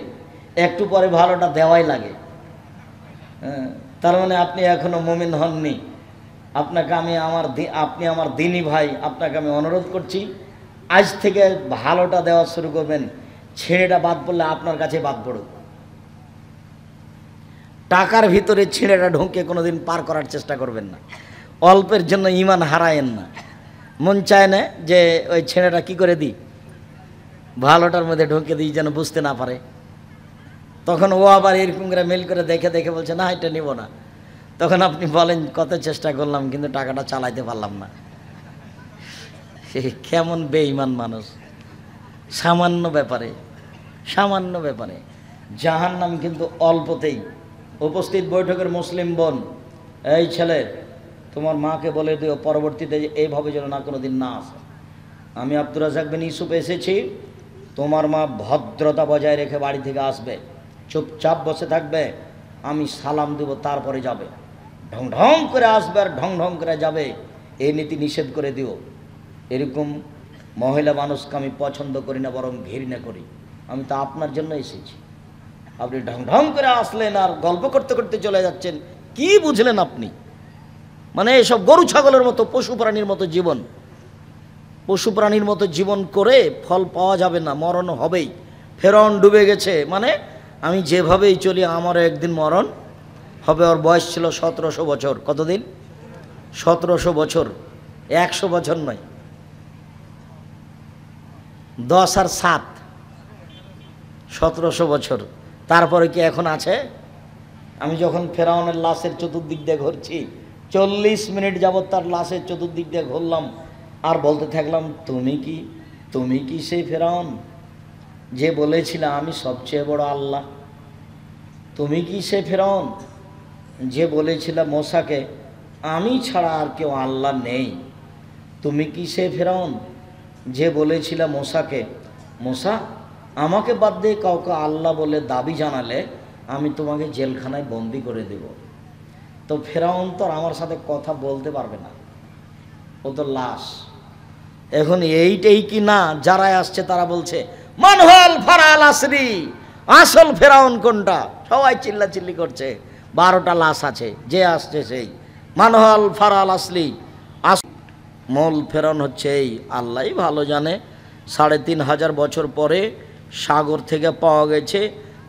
একটু পরে ভালোটা দেওয়াই লাগে। তার মানে আপনি এখনো মুমিন হননি। আপনাকে আপনি আমার দিনী ভাই, আপনাকে আমি অনুরোধ করছি আজ থেকে ভালোটা দেওয়া শুরু করবেন। ছিঁড়েটা বাদ পড়লে আপনার কাছে বাদ পড়ুক। টাকার ভিতরে ছিঁড়েটা ঢুকে কোনোদিন পার করার চেষ্টা করবেন না। অল্পের জন্য ঈমান হারায়েন না। মন চায় না যে ওই ছেলেটা কি করে দিই, ভালোটার মধ্যে ঢুকে দিই যেন বুঝতে না পারে, তখন ও আবার এরকম করে মেল করে দেখে দেখে বলছে না এটা নিব না। তখন আপনি বলেন কত চেষ্টা করলাম কিন্তু টাকাটা চালাইতে পারলাম না। কেমন বেঈমান মানুষ! সামান্য ব্যাপারে জাহান্নাম কিন্তু অল্পতেই। উপস্থিত বৈঠকের মুসলিম বোন, এই ছেলে তোমার মাকে বলে দিও পরবর্তীতে এইভাবে যেন না কোনো দিন না আসে। আমি আব্দুর রাজ্জাক বিন ইউসুফ এসেছি, তোমার মা ভদ্রতা বজায় রেখে বাড়ি থেকে আসবে, চুপচাপ বসে থাকবে, আমি সালাম দেব তারপরে যাবে। ঢং ঢং করে আসবে আর ঢং ঢং করে যাবে, এই নীতি নিষেধ করে দিও। এরকম মহিলা মানুষকে আমি পছন্দ করি না, বরং ঘৃণা করি। আমি তো আপনার জন্য এসেছি, আপনি ঢং ঢং করে আসলেন আর গল্প করতে করতে চলে যাচ্ছেন। কি বুঝলেন আপনি? মানে এসব গরু ছাগলের মতো পশু প্রাণীর মতো জীবন, পশু প্রাণীর মতো জীবন করে ফল পাওয়া যাবে না, মরণ হবেই। ফেরাউন ডুবে গেছে মানে আমি যেভাবেই চলি আমারও একদিন মরণ হবে। ওর বয়স ছিল 1700 বছর। কতদিন? 1700 বছর, 100 বছর নয়, 10 আর 7, 1700 বছর। তারপরে কি এখন আছে? আমি যখন ফেরাউনের লাশের চতুর্দিক দিয়ে ঘুরছি, 40 মিনিট যাবৎ তার লাশের চতুর্দিক দিয়ে ঘুরলাম আর বলতে থাকলাম, তুমি কি সেই ফেরাউন যে বলেছিল আমি সবচেয়ে বড় আল্লাহ? তুমি কি সেই ফেরাউন যে বলেছিল মোসাকে আমি ছাড়া আর কেউ আল্লাহ নেই? তুমি কি সেই ফেরাউন যে বলেছিল মোসাকে, মোসা আমাকে বাদ দিয়ে কাউকে আল্লাহ বলে দাবি জানালে আমি তোমাকে জেলখানায় বন্দি করে দেব? তো ফেরাউন তো আমার সাথে কথা বলতে পারবে না, ও তো লাশ। এখন এইটাই কি না যারা আসছে তারা বলছে মানহাল ফারাল আসরি, আসল ফেরাউন কোনটা? সবাই চিল্লাচিল্লি করছে, 12টা লাশ আছে, যে আসছে সেই মানহাল ফারাল আসলি। মূল ফেরাউন হচ্ছে এই, আল্লাহই ভালো জানে। 3500 বছর পরে সাগর থেকে পাওয়া গেছে,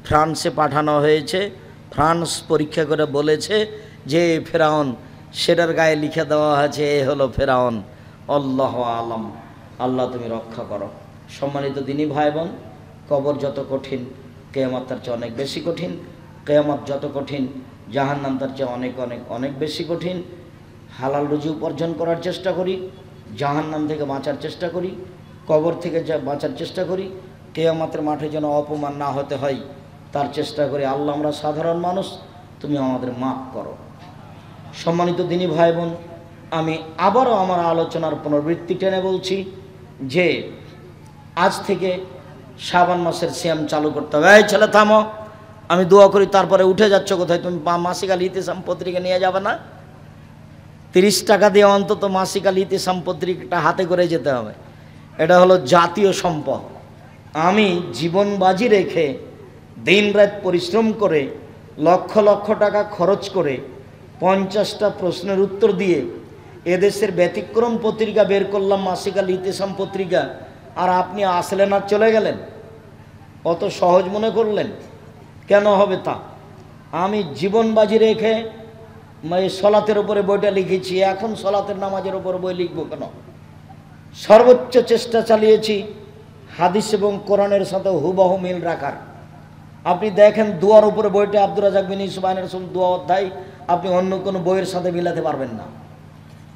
ফ্রান্সে পাঠানো হয়েছে। ফ্রান্স পরীক্ষা করে বলেছে যে ফেরাউন, সেটার গায়ে লিখে দেওয়া হয়েছে এ হলো ফেরাউন। আল্লাহ আলম, আল্লাহ তুমি রক্ষা করো। সম্মানিত দিনী ভাই বোন, কবর যত কঠিন, কিয়ামত তার চেয়ে অনেক বেশি কঠিন। কিয়ামত যত কঠিন, জাহান্নাম তার চেয়ে অনেক অনেক অনেক বেশি কঠিন। হালাল রুজি উপার্জন করার চেষ্টা করি, জাহান্নাম থেকে বাঁচার চেষ্টা করি, কবর থেকে বাঁচার চেষ্টা করি, কিয়ামতের মাঠে যেন অপমান না হতে হয় তার চেষ্টা করি। আল্লাহ আমরা সাধারণ মানুষ, তুমি আমাদের মাফ করো। সম্মানিত দিনী ভাই বোন, আমি আবারও আমার আলোচনার পুনরাবৃত্তি টেনে বলছি যে আজ থেকে শাবান মাসের সিয়াম চালু করতে হবে। এই ছেলে থামো, আমি দোয়া করি তারপরে উঠে যাচ্ছ কোথায়? তুমি মাসিক আল ইতিসাম পত্রিকা নিয়ে যাবে না? 30 টাকা দিয়ে অন্তত মাসিক আল ইতিসাম পত্রিকাটা হাতে করে যেতে হবে। এটা হলো জাতীয় সম্পদ। আমি জীবন বাজি রেখে দিন রাত পরিশ্রম করে লক্ষ লক্ষ টাকা খরচ করে 50টা প্রশ্নের উত্তর দিয়ে এদেশের ব্যতিক্রম পত্রিকা বের করলাম, মাসিক আল ইতিসাম পত্রিকা, আর আপনি আসলেন আর চলে গেলেন? অত সহজ মনে করলেন? কেন হবে তা? আমি জীবন বাজি রেখে সলাতের উপরে বইটা লিখেছি, এখন সলাতের নামাজের উপর বই লিখবো কেন? সর্বোচ্চ চেষ্টা চালিয়েছি হাদিস এবং কোরআনের সাথে হুবহু মিল রাখার। আপনি দেখেন দুয়ার উপরে বইটা আব্দুর রাজ্জাক বিন ইউসুফ আইনের রাসূল দুয়া অধ্যায় আপনি অন্য কোনো বইয়ের সাথে মিলাতে পারবেন না।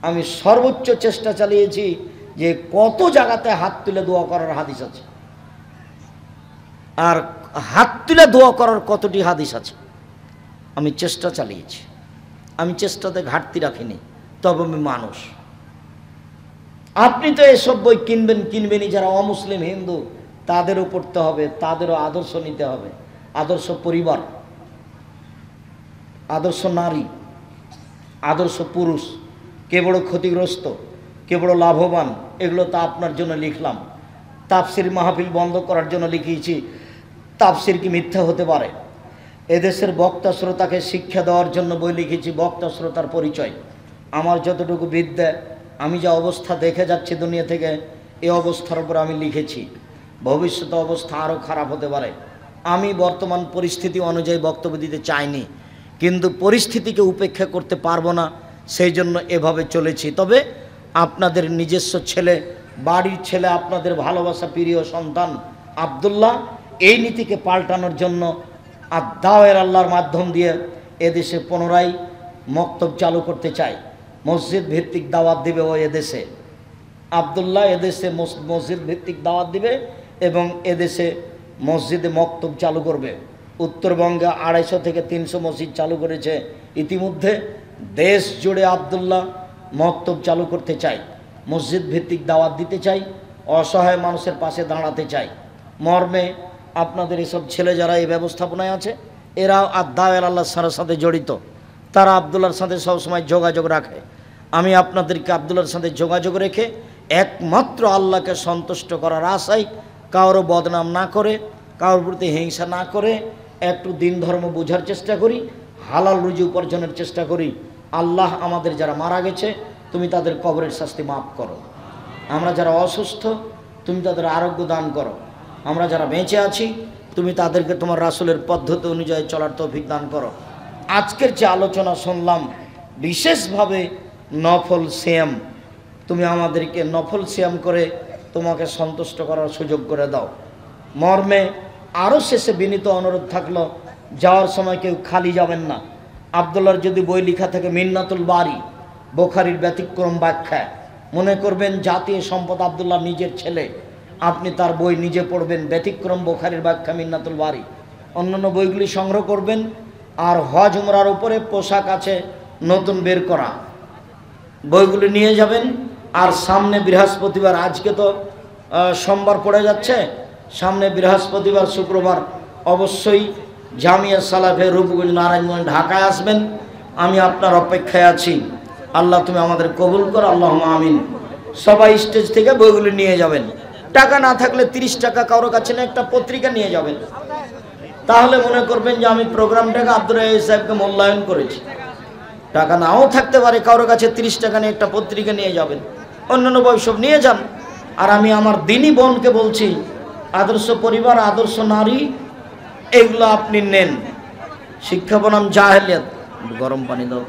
আমি সর্বোচ্চ চেষ্টা চালিয়েছি যে কত জায়গাতে হাত তুলে দোয়া করার হাদিস আছে, আর হাত তুলে দোয়া করার কতটি হাদিস আছে। আমি চেষ্টা চালিয়েছি, আমি চেষ্টাতে ঘাটতি রাখিনি, তবে আমি মানুষ। আপনি তো এসব বই কিনবেনই, যারা অমুসলিম হিন্দু তাদেরও পড়তে হবে, তাদেরও আদর্শ নিতে হবে। আদর্শ পরিবার, আদর্শ নারী, আদর্শ পুরুষ, কে বড় ক্ষতিগ্রস্ত, কে বড় লাভবান, এগুলো তো আপনার জন্য লিখলাম। তাফসির মাহফিল বন্ধ করার জন্য লিখিয়েছি, তাফসির কি মিথ্যা হতে পারে? এদেশের বক্তা শ্রোতাকে শিক্ষা দেওয়ার জন্য বই লিখেছি, বক্তা শ্রোতার পরিচয়। আমার যতটুকু বিদ্যা, আমি যা অবস্থা দেখে যাচ্ছি দুনিয়া থেকে, এই অবস্থার উপর আমি লিখেছি। ভবিষ্যতে অবস্থা আরও খারাপ হতে পারে। আমি বর্তমান পরিস্থিতি অনুযায়ী বক্তব্য দিতে চাইনি, কিন্তু পরিস্থিতিকে উপেক্ষা করতে পারবো না, সেই জন্য এভাবে চলেছি। তবে আপনাদের নিজস্ব ছেলে, বাড়ির ছেলে, আপনাদের ভালোবাসা প্রিয় সন্তান আব্দুল্লাহ এই নীতিকে পাল্টানোর জন্য আর দাওয়াত আল্লাহর মাধ্যম দিয়ে এদেশে পুনরায় মক্তব চালু করতে চাই। মসজিদ ভিত্তিক দাওয়াত দিবে ও এদেশে, আবদুল্লাহ এদেশে মসজিদ ভিত্তিক দাওয়াত দিবে এবং এদেশে মসজিদে মক্তব চালু করবে। উত্তরবঙ্গে 250 থেকে 300 মসজিদ চালু করেছে ইতিমধ্যে। দেশ জুড়ে আবদুল্লাহ মক্তব চালু করতে চাই, মসজিদ ভিত্তিক দাওয়াত দিতে চাই, অসহায় মানুষের পাশে দাঁড়াতে চাই। মর্মে আপনাদের এসব ছেলে যারা এই ব্যবস্থাপনায় আছে এরাও দাওয়াত আল্লাহর সাথে জড়িত, তারা আবদুল্লাহর সাথে সবসময় যোগাযোগ রাখে। আমি আপনাদেরকে আবদুল্লাহর সাথে যোগাযোগ রেখে একমাত্র আল্লাহকে সন্তুষ্ট করার আশায় কারো বদনাম না করে, কারোর প্রতি হিংসা না করে একটু দিন ধর্ম বোঝার চেষ্টা করি, হালাল রুজি উপার্জনের চেষ্টা করি। আল্লাহ আমাদের যারা মারা গেছে তুমি তাদের কবরের শাস্তি মাফ করো, আমরা যারা অসুস্থ তুমি তাদের আরোগ্য দান করো, আমরা যারা বেঁচে আছি তুমি তাদেরকে তোমার রাসূলের পদ্ধতি অনুযায়ী চলার তৌফিক দান করো। আজকের যে আলোচনা শুনলাম বিশেষভাবে নফল সিয়াম, তুমি আমাদেরকে নফল সিয়াম করে তোমাকে সন্তুষ্ট করার সুযোগ করে দাও। মর্মে আরও শেষে বিনীত অনুরোধ থাকলো, যাওয়ার সময় কেউ খালি যাবেন না। আবদুল্লাহর যদি বই লেখা থাকে মিন্নাতুল বারি, বুখারীর ব্যতিক্রম ব্যাখ্যা, মনে করবেন জাতীয় সম্পদ আবদুল্লাহ নিজের ছেলে, আপনি তার বই নিজে পড়বেন, ব্যতিক্রম বুখারীর ব্যাখ্যা মিন্নাতুল বারি, অন্যান্য বইগুলি সংগ্রহ করবেন। আর হজ উমরার উপরে পোশাক আছে নতুন বের করা, বইগুলি নিয়ে যাবেন। আর সামনে বৃহস্পতিবার, আজকে তো সোমবার পড়ে যাচ্ছে, সামনে বৃহস্পতিবার শুক্রবার অবশ্যই জামিয়া সালাফে রূপগঞ্জ নারায়ণগঞ্জ ঢাকায় আসবেন, আমি আপনার অপেক্ষায় আছি। আল্লাহ তুমি আমাদের কবুল করো, আল্লাহুম্মা আমিন। সবাই স্টেজ থেকে বইগুলি নিয়ে যাবেন। টাকা না থাকলে 30 টাকা কারোর কাছে না একটা পত্রিকা নিয়ে যাবেন, তাহলে মনে করবেন যে আমি প্রোগ্রামটাকে আব্দুর রাজ্জাক সাহেবকে মূল্যায়ন করেছি। টাকা নাও থাকতে পারে, কারোর কাছে 30 টাকা নিয়ে একটা পত্রিকা নিয়ে যাবেন, অন্যান্য বই সব নিয়ে যান। আর আমি আমার দিনী বোনকে বলছি, আদর্শ পরিবার, আদর্শ নারী, এগুলো আপনি নেন। শিক্ষা বনাম জাহেলিয়াত, গরম পানি দাও।